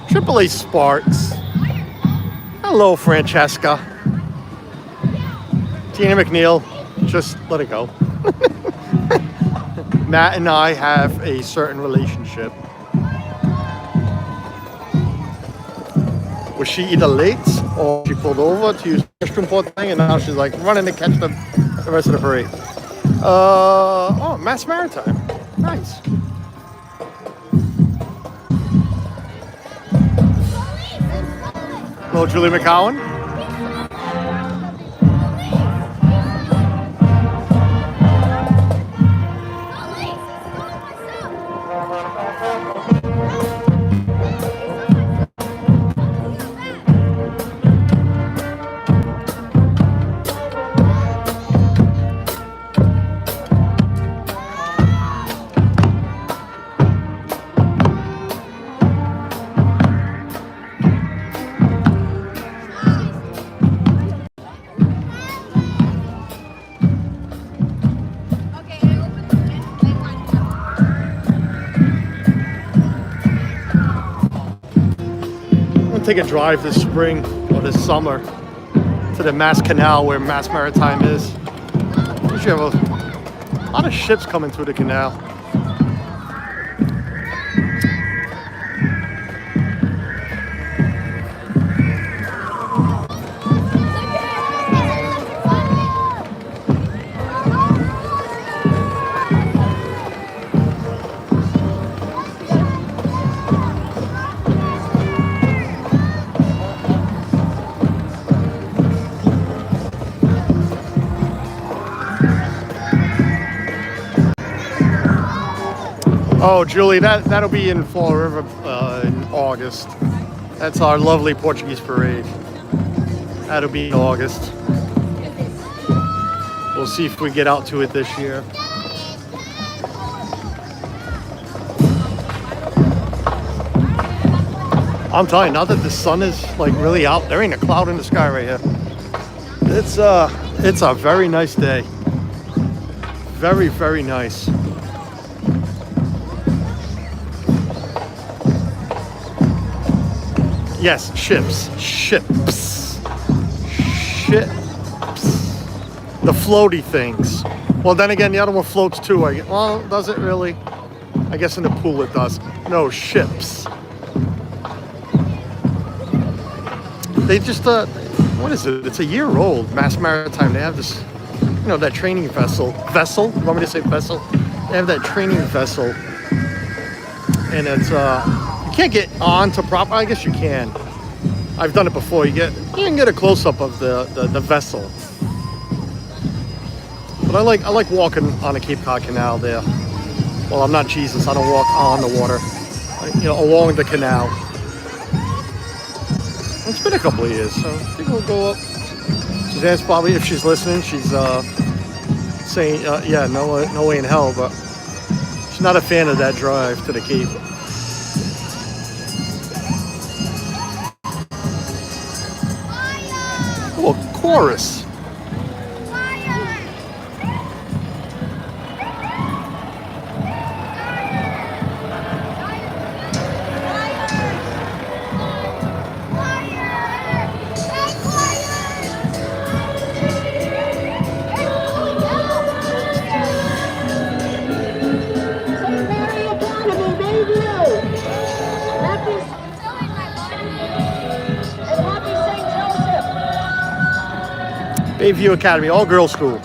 Triple A Sparks. Hello, Francesca. Tina McNeil, just let it go. Matt and I have a certain relationship. Was she either late or she pulled over to use the restroom poor thing, and now she's like running to catch the rest of the parade? Oh, Mass Maritime. Nice. Hello, Julie McCowan. Take a drive this spring or this summer to the Mass Canal where Mass Maritime is. We should have a lot of ships coming through the canal. Oh, Julie, that'll be in Fall River in August. That's our lovely Portuguese parade. That'll be in August. We'll see if we get out to it this year. I'm telling you, now that the sun is like really out, there ain't a cloud in the sky right here. It's a very nice day. Very, very nice. Yes, ships. The floaty things. Well, then again, the other one floats too. Well, does it really? I guess in the pool it does. No, ships. They just, what is it? It's a year old, Mass Maritime. They have this, you know, that training vessel. Vessel? You want me to say vessel? They have that training vessel. And it's, you can't get on to prop. I guess you can. I've done it before. You can get a close-up of the vessel. But I like walking on the Cape Cod Canal there. Well, I'm not Jesus. I don't walk on the water. You know, along the canal. It's been a couple of years, so I think we'll go up. Suzanne's probably, if she's listening, she's saying, yeah, no way in hell, but she's not a fan of that drive to the Cape. Oh, chorus. Bayview Academy, all-girls school.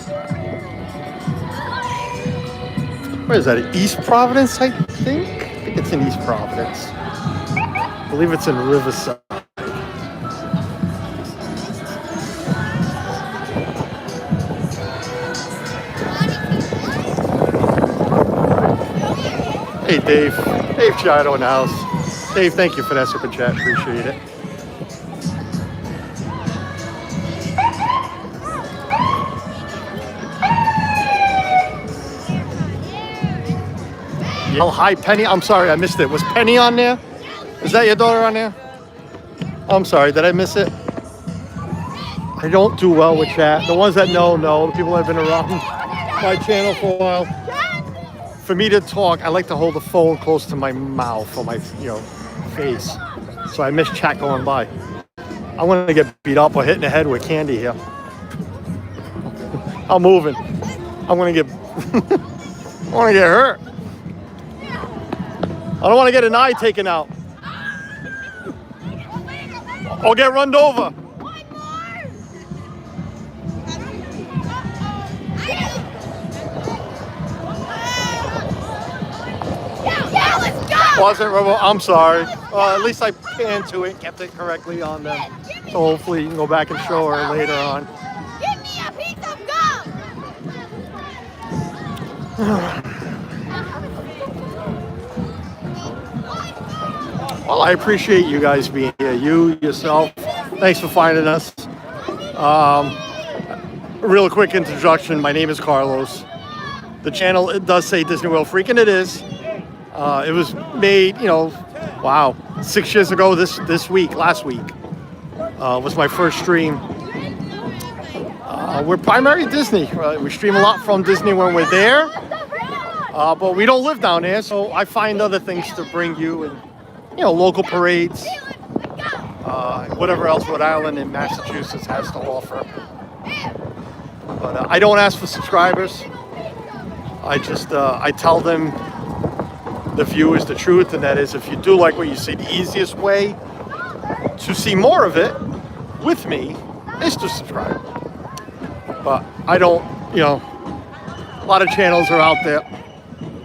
Where is that? East Providence, I think? I think it's in East Providence. I believe it's in Riverside. Hey, Dave. Dave Chiado in the house. Dave, thank you for that super chat. Appreciate it. Oh, hi, Penny. I'm sorry, I missed it. Was Penny on there? Is that your daughter on there? Oh, I'm sorry, did I miss it? I don't do well with chat. The ones that know. The people that have been around my channel for a while. For me to talk, I like to hold the phone close to my mouth or my, face. So I miss chat going by. I want to get beat up or hit in the head with candy here. I'm moving. I'm gonna get I want to get hurt. I don't want to get an eye taken out. Or get run over. Wasn't Robo? I'm sorry. At least I panned to it, kept it correctly on them. So hopefully you can go back and show her later on. Give me a piece of gum! Well, I appreciate you guys being here. You, yourself, thanks for finding us. A real quick introduction. My name is Carlos. The channel, it does say Disney World Freak, and it is. It was made, 6 years ago last week, was my first stream. We're primary Disney. We stream a lot from Disney when we're there, but we don't live down there, so I find other things to bring you, and local parades, whatever else Rhode Island and Massachusetts has to offer. But I don't ask for subscribers. I just I tell them the viewers the truth, and that is, if you do like what you see, the easiest way to see more of it with me is to subscribe. But I don't, a lot of channels are out there.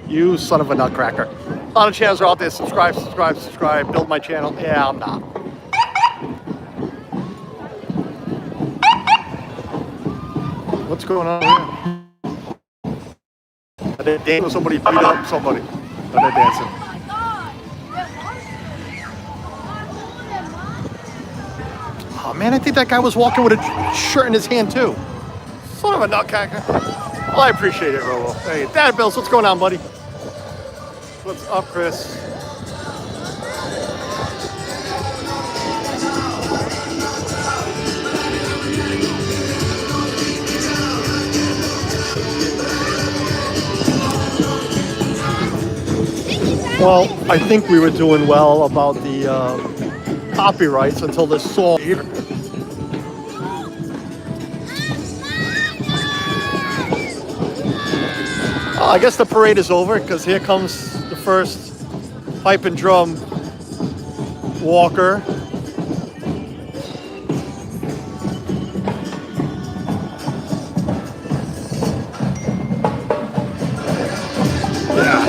You son of a nutcracker. A lot of channels are out there. Subscribe, build my channel. Yeah, I'm not. What's going on here? Are they dancing? Somebody beat up somebody. Are they dancing? Oh man, I think that guy was walking with a shirt in his hand too. Son of a nutcracker. Well, I appreciate it, Robo. Hey, Dad Bills, what's going on, buddy? What's up, Chris? Well, I think we were doing well about the copyrights until this song here. I guess the parade is over because here comes the first pipe and drum walker. Yeah.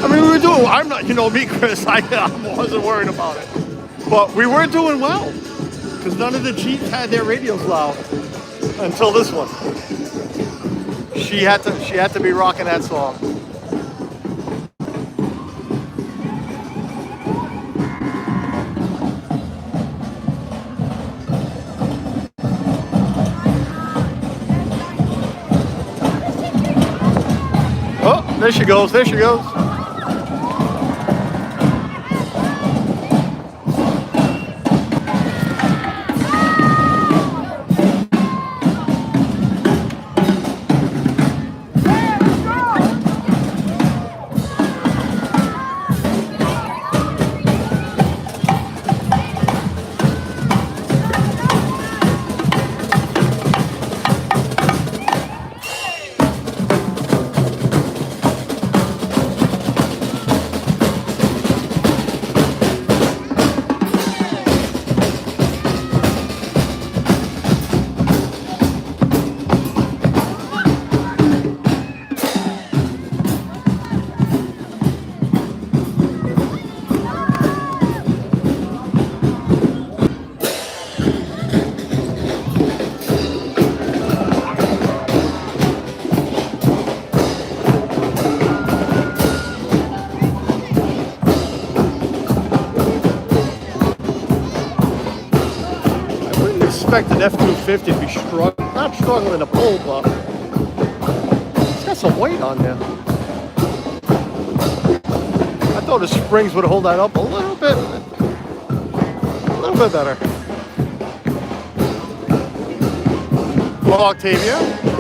I mean, we were doing, I'm not, me, Chris, I wasn't worried about it. But we were doing well because none of the Jeeps had their radios loud until this one. She had to be rocking that song. Oh, there she goes. expect an F-250 to be not struggling to pull, but it's got some weight on there. I thought the springs would hold that up a little bit better. Well, Octavia.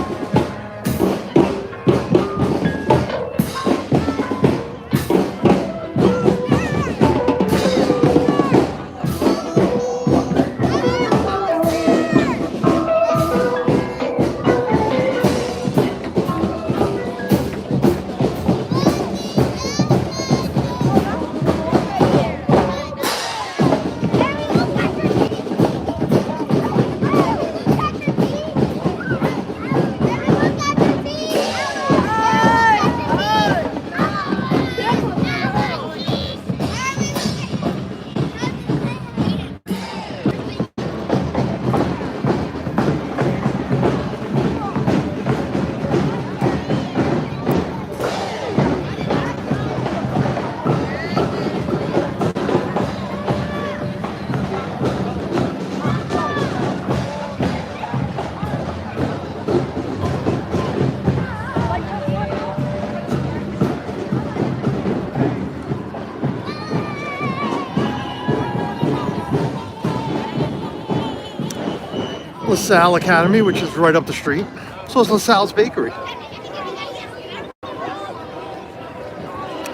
LaSalle Academy, which is right up the street. So is LaSalle's Bakery.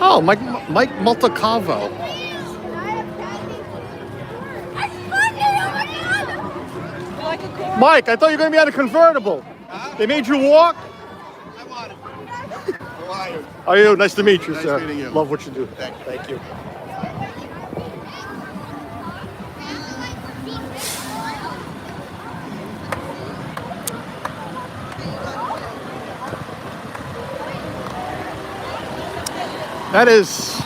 Oh, Mike Multicavo. Mike, I thought you were going to be on a convertible. Huh? They made you walk? I want it. How are you? How are you? Nice to meet you, Nice sir. meeting you. Love what you do. Thank you. That is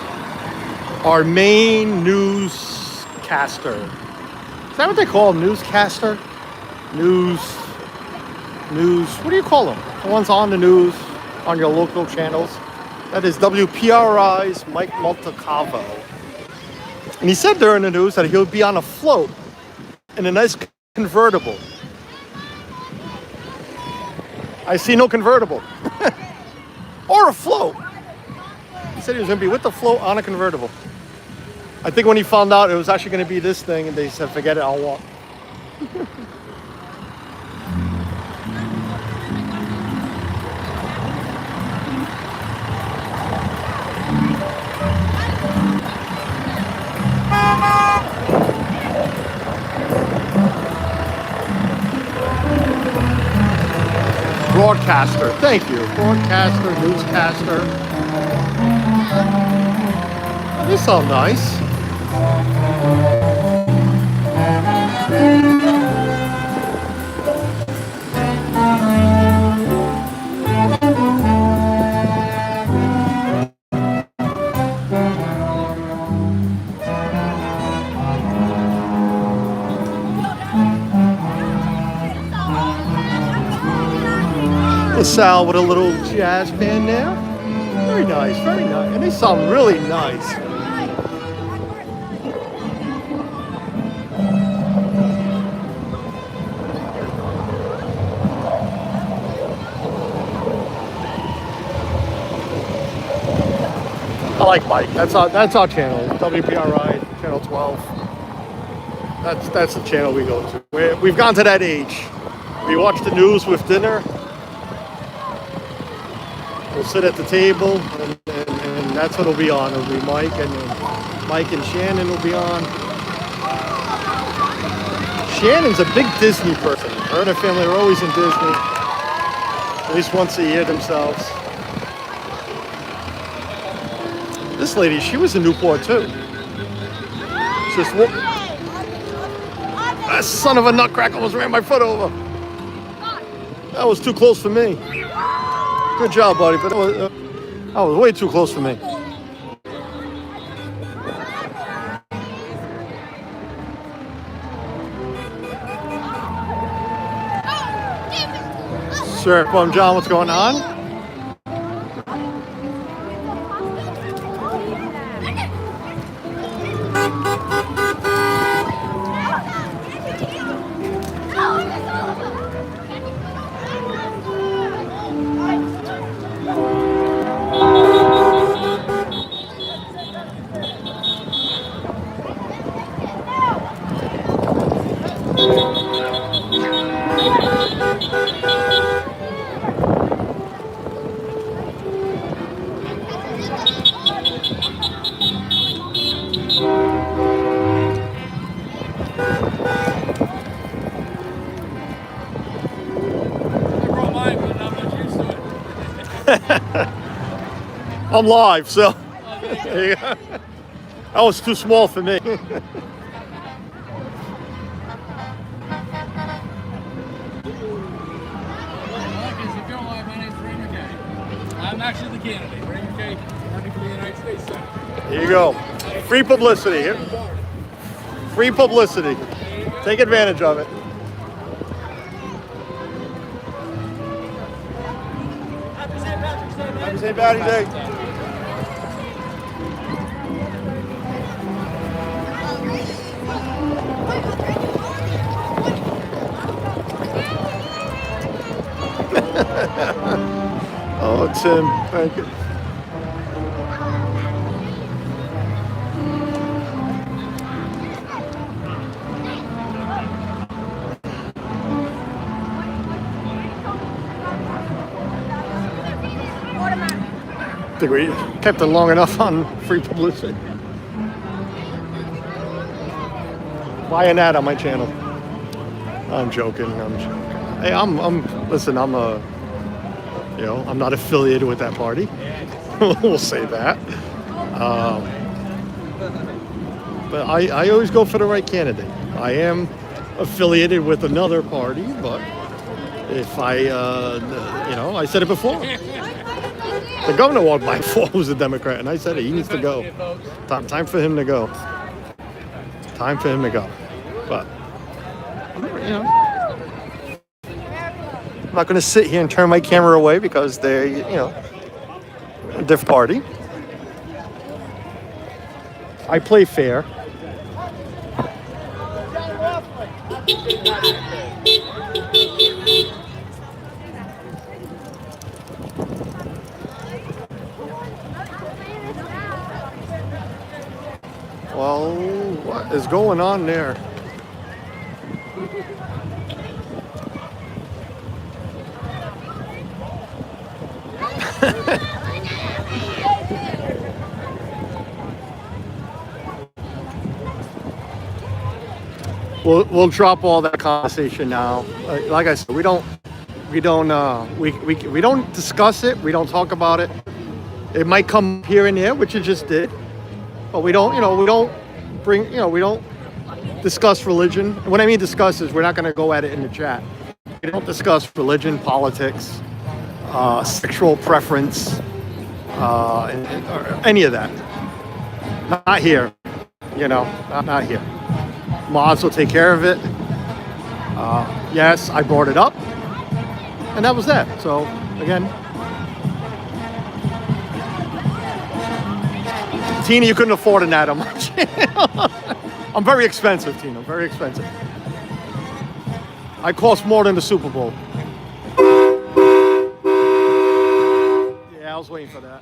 our main newscaster. Is that what they call them? Newscaster? News, what do you call them? The ones on the news, on your local channels. That is WPRI's Mike Multicavo. And he said during the news that he'll be on a float in a nice convertible. I see no convertible. Or a float. He said he was going to be with the float on a convertible. I think when he found out it was actually going to be this thing, and they said, forget it, I'll walk. Broadcaster, thank you. Broadcaster, newscaster. Oh, these sound nice. LaSalle with a little jazz band there. Very nice, very nice. And they sound really nice. I like Mike. That's our channel. WPRI, channel 12. That's the channel we go to. We've gone to that age. We watch the news with dinner. We'll sit at the table, and that's what'll be on. It'll be Mike, and then Mike and Shannon will be on. Shannon's a big Disney person. Her and her family are always in Disney, at least once a year themselves. This lady, she was in Newport too. Just that son of a nutcracker almost ran my foot over. That was too close for me. Good job, buddy, but that was way too close for me. Sir, Plum John, what's going on? I'm live, so that was too small for me. I'm actually the candidate. Raymond K. running for the United States Senate. Here you go. Free publicity here. Free publicity. Take advantage of it. Happy St. Patrick's Day. Oh, Tim, thank you. I think we kept it long enough on free publicity. Buy an ad on my channel. I'm joking. Hey, listen, I'm not affiliated with that party. We'll say that. But I always go for the right candidate. I am affiliated with another party, but if I said it before. The governor walked by before who's a Democrat, and I said it. He needs to go. Time for him to go. Time for him to go. But, I'm not going to sit here and turn my camera away because they're, a different party. I play fair. Well, what is going on there? We'll drop all that conversation now. Like I said, we don't discuss it. We don't talk about it. It might come here and there, which it just did. But we don't discuss religion. What I mean discuss is we're not going to go at it in the chat. We don't discuss religion, politics, sexual preference, or any of that. Not here, not here. Mods will take care of it. Yes, I brought it up, and that was that. So again, Tina, you couldn't afford an ad on my channel. I'm very expensive, Tina. Very expensive. I cost more than the Super Bowl. Yeah, I was waiting for that.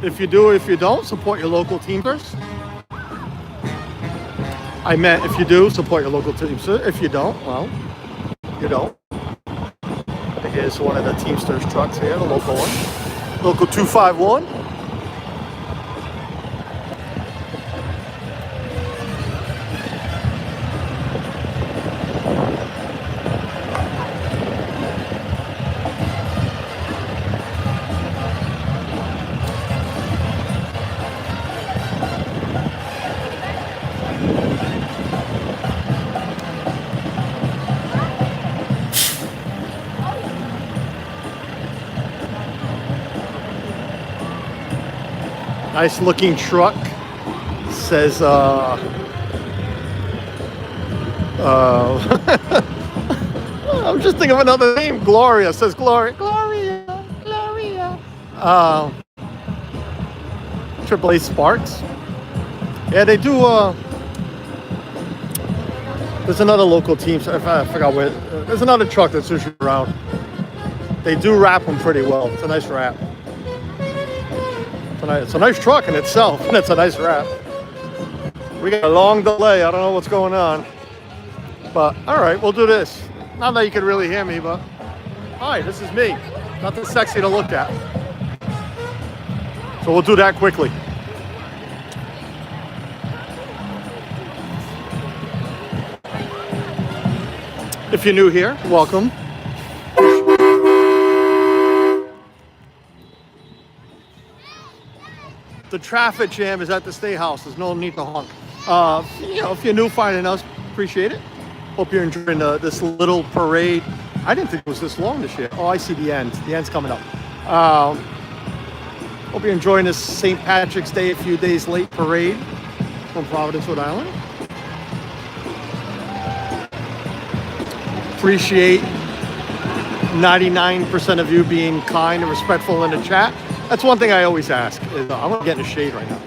If you do, if you don't, support your local team first. I meant if you do, support your local team. If you don't, well, you don't. Here's one of the Teamsters trucks here, the local one. Local 251. Nice looking truck. Says I'm just thinking of another name. Gloria. Says Gloria. Triple A Sparks. Yeah, they do there's another local team, so I forgot where. There's another truck that's usually around. They do wrap them pretty well. It's a nice wrap. It's a nice truck in itself, and it's a nice wrap. We got a long delay. I don't know what's going on. But, all right, we'll do this. Not that you can really hear me, but... Hi, this is me. Nothing sexy to look at. So we'll do that quickly. If you're new here, welcome. The traffic jam is at the State House. There's no need to honk. If you're new finding us, appreciate it. Hope you're enjoying this little parade. I didn't think it was this long this year. Oh, I see the end. The end's coming up. Hope you're enjoying this St. Patrick's Day, a few days late parade from Providence, Rhode Island. Appreciate 99% of you being kind and respectful in the chat. That's one thing I always ask. Is, I'm gonna get in the shade right now.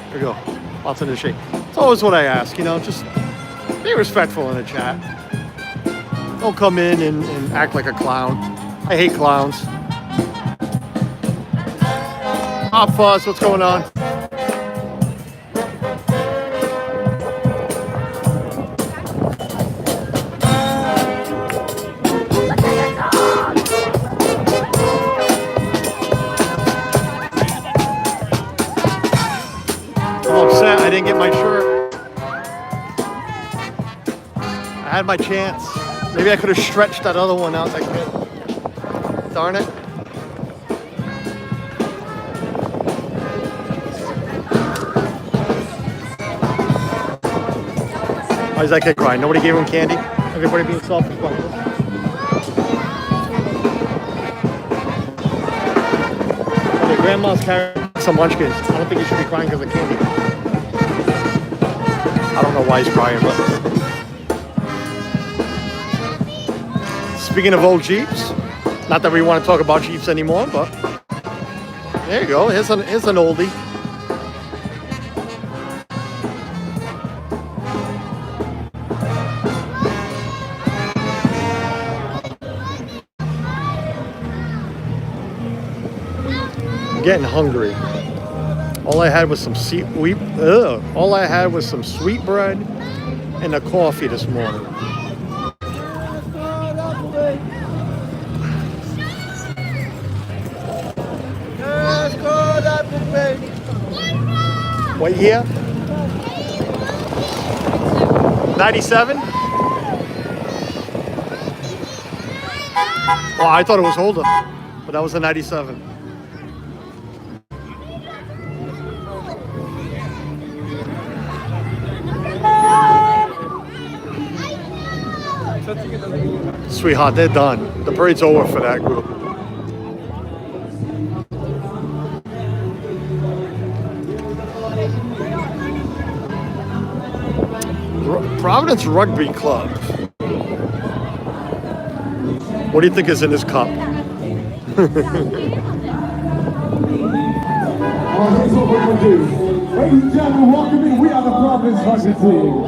There we go. Lots in the shade. It's always what I ask, just be respectful in the chat. Don't come in and act like a clown. I hate clowns. Hot Fuzz, what's going on? I'm upset I didn't get my shirt. I had my chance. Maybe I could have stretched that other one out like that. Darn it. Why is that kid crying? Nobody gave him candy? Everybody being selfish like this? Okay, grandma's carrying some munchkins. I don't think he should be crying because of candy. I don't know why he's crying, but... Speaking of old Jeeps, not that we want to talk about Jeeps anymore, but... There you go, here's an oldie. Getting hungry. All I had was some sweet bread and a coffee this morning. What year? 97? Oh, I thought it was older, but that was a 97. Sweetheart, they're done. The parade's over for that group. Providence Rugby Club. What do you think is in this cup? Here's what we're going to do. Ladies and gentlemen, welcome in. We are the Providence Rugby team.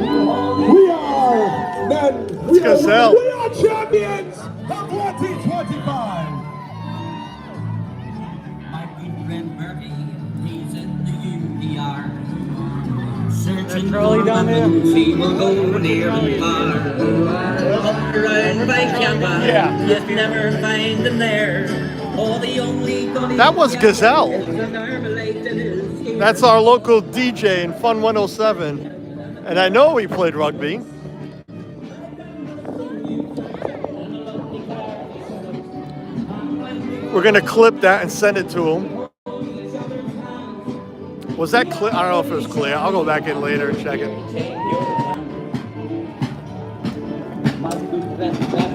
We are men. We are champions of 2025. My good friend Murphy, he's in the UPR. Searching for down there. She will go near and far. Around by Campa, yet never find them there. That was Gazelle. That's our local DJ in Fun 107. And I know he played rugby. We're going to clip that and send it to him. Was that clear? I don't know if it was clear. I'll go back in later and check it.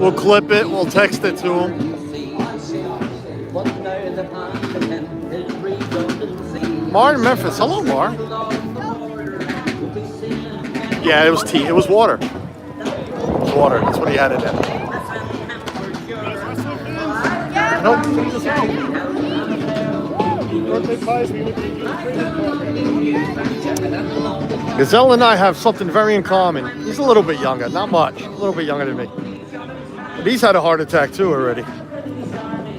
We'll clip it. We'll text it to him. Mar in Memphis. Hello, Mar. Yeah, it was tea. It was water. It was water. That's what he had in there. Nope. Gazelle and I have something very in common. He's a little bit younger, not much. A little bit younger than me. But he's had a heart attack too already.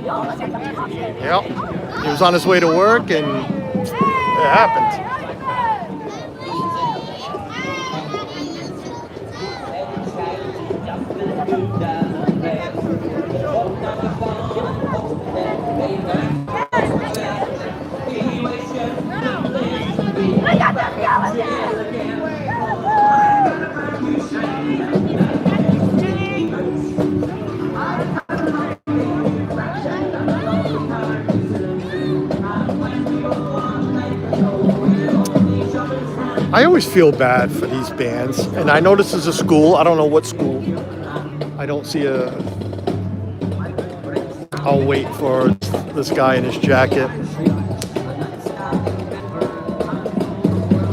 Yep. He was on his way to work and it happened. I always feel bad for these bands, and I know this is a school. I don't know what school. I don't see a... I'll wait for this guy in his jacket.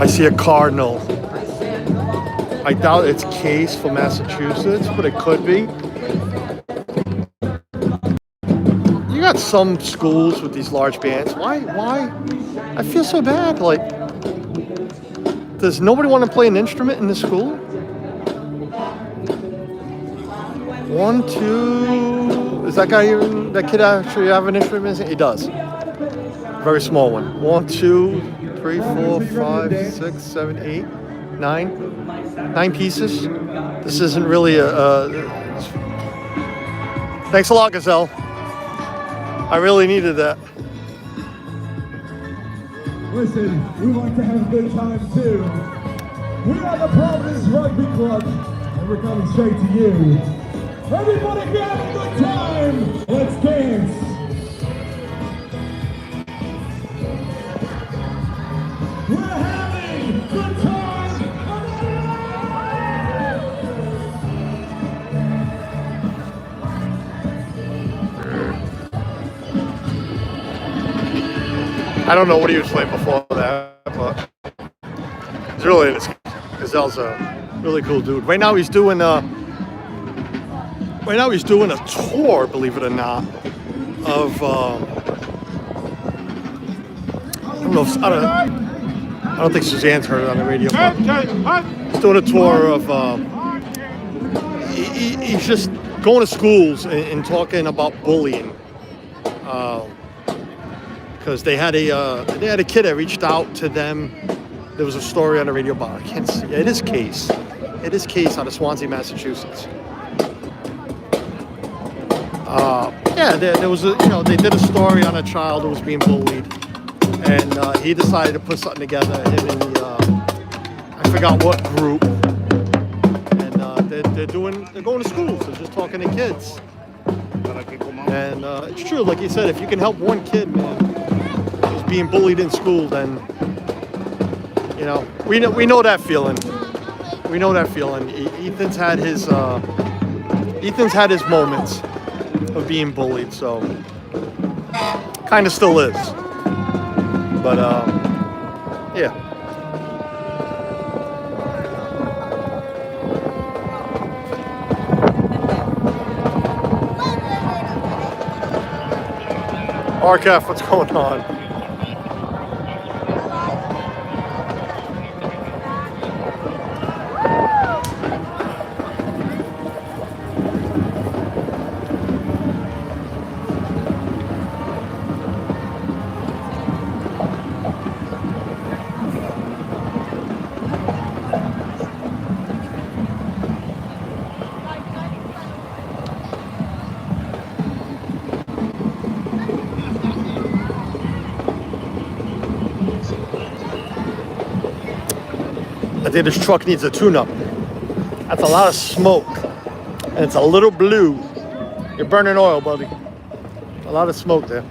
I see a cardinal. I doubt it's Case for Massachusetts, but it could be. You got some schools with these large bands. Why? I feel so bad. Like, does nobody want to play an instrument in the school? 1, 2. Is that guy here? That kid actually have an instrument? He does. Very small one. 1, 2, 3, 4, 5, 6, 7, 8, 9. 9 pieces. This isn't really Thanks a lot, Gazelle. I really needed that. Listen, we like to have a good time too. We are the Providence Rugby Club, and we're coming straight to you. Everybody if you're having a good time, let's dance. We're having good time. I don't know what he was playing before that, but it's really, Gazelle's a really cool dude. Right now he's doing a tour, believe it or not, of I don't think Suzanne's heard it on the radio. But he's doing a tour of he's just going to schools and talking about bullying. Because they had a kid that reached out to them. There was a story on the radio about, I can't see. It is Case out of Swansea, Massachusetts. There was they did a story on a child who was being bullied, and he decided to put something together. Him and I forgot what group, and they're going to schools. They're just talking to kids. And it's true, like you said, if you can help one kid, man, who's being bullied in school, then we know that feeling. We know that feeling. Ethan's had his moments of being bullied, so kind of still is. But yeah. RCAF, what's going on? I think this truck needs a tune-up. That's a lot of smoke, and it's a little blue. You're burning oil, buddy. A lot of smoke there.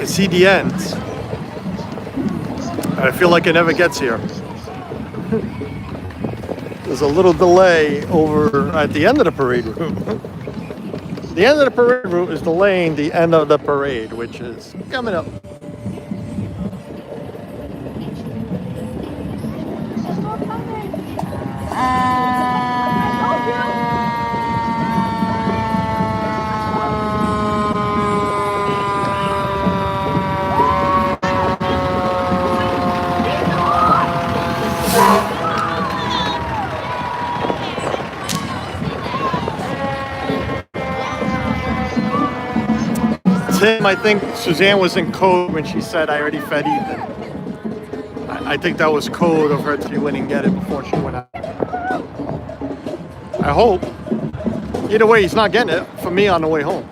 See the ends. I feel like it never gets here. There's a little delay over at the end of the parade route. The end of the parade route is delaying the end of the parade, which is coming up. Tim, I think Suzanne was in code when she said I already fed Ethan. I think that was code of her to be winning get it before she went out. I hope. Either way, he's not getting it for me on the way home.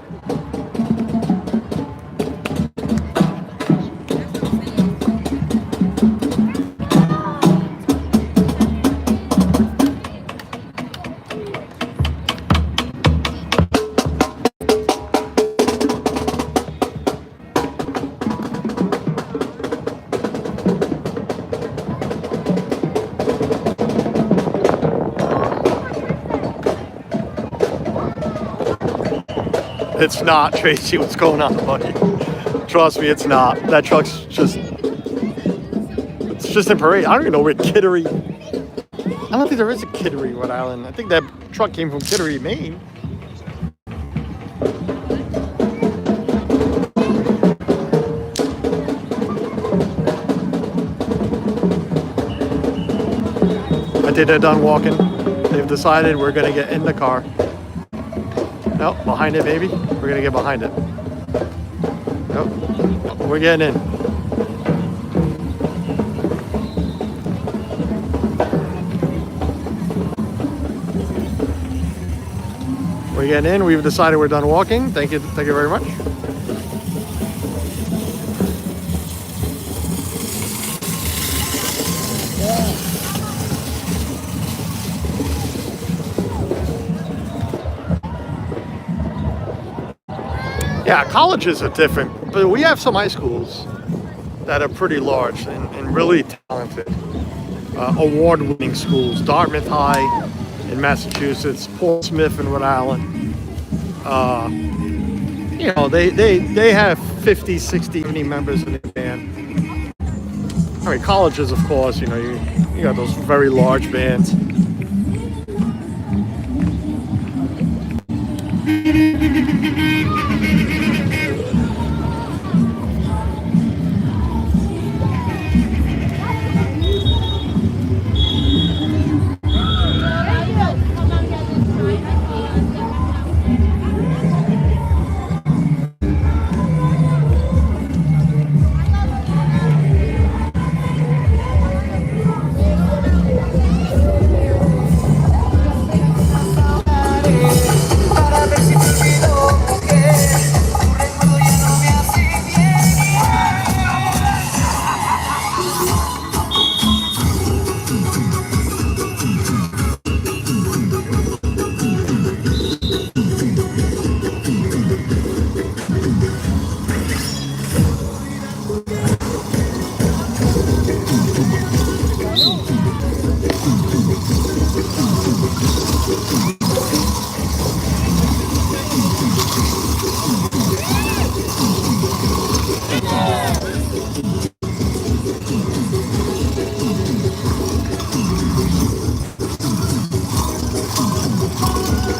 It's not, Tracy. What's going on, buddy? Trust me, it's not. That truck's just... It's just in parade. I don't even know where Kittery... I don't think there is a Kittery, Rhode Island. I think that truck came from Kittery, Maine. I think they're done walking. They've decided we're going to get in the car. No, behind it, baby. We're gonna get behind it. Nope. We're getting in. We're getting in. We've decided we're done walking. Thank you very much. Yeah, colleges are different, but we have some high schools that are pretty large and really talented. Award-winning schools, Dartmouth High in Massachusetts, Portsmouth in Rhode Island. You know, they have 50, 60, 70 members in their band. I mean, colleges, of course, you know, you got those very large bands.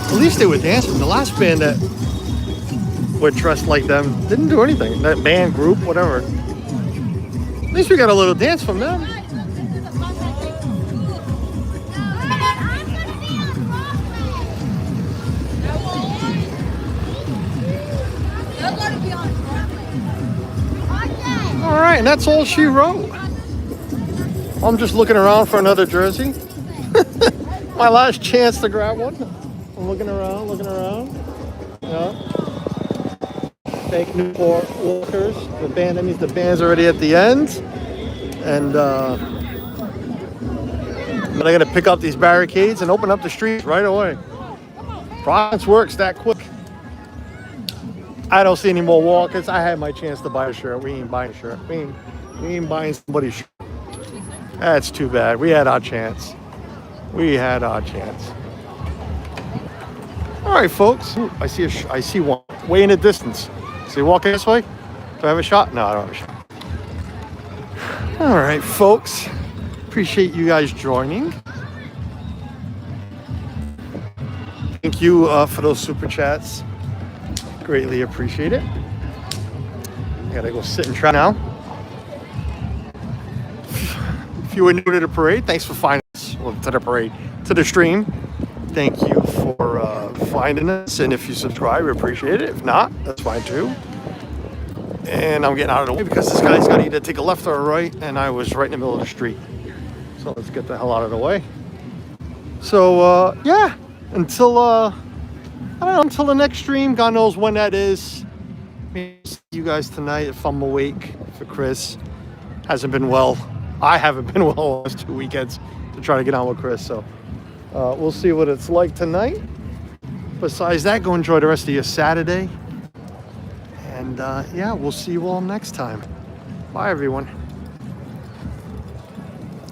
At least they were dancing. The last band that were dressed like them didn't do anything. That band, group, whatever. At least we got a little dance from them. All right, and that's all she wrote. I'm just looking around for another jersey. My last chance to grab one. I'm looking around. Yeah. Fake Newport Walkers. The band, that means the band's already at the end. And then I'm gonna pick up these barricades and open up the streets right away. Providence works that quick. I don't see any more walkers. I had my chance to buy a shirt. We ain't buying a shirt. We ain't buying somebody's shirt. That's too bad. We had our chance. All right, folks. Ooh, I see one way in the distance. So you walking this way? Do I have a shot? No, I don't have a shot. All right, folks. Appreciate you guys joining. Thank you for those super chats. Greatly appreciate it. I gotta go sit and try now. If you were new to the parade, thanks for finding us. Well, to the parade, to the stream. Thank you for finding us. And if you subscribe, we appreciate it. If not, that's fine too. And I'm getting out of the way because this guy's got to either take a left or a right, and I was right in the middle of the street. So let's get the hell out of the way. So yeah, until I don't know, until the next stream, God knows when that is. Maybe see you guys tonight if I'm awake. For Chris hasn't been well. I haven't been well the last 2 weekends to try to get on with Chris. So we'll see what it's like tonight. Besides that, go enjoy the rest of your Saturday. And yeah, we'll see you all next time. Bye, everyone.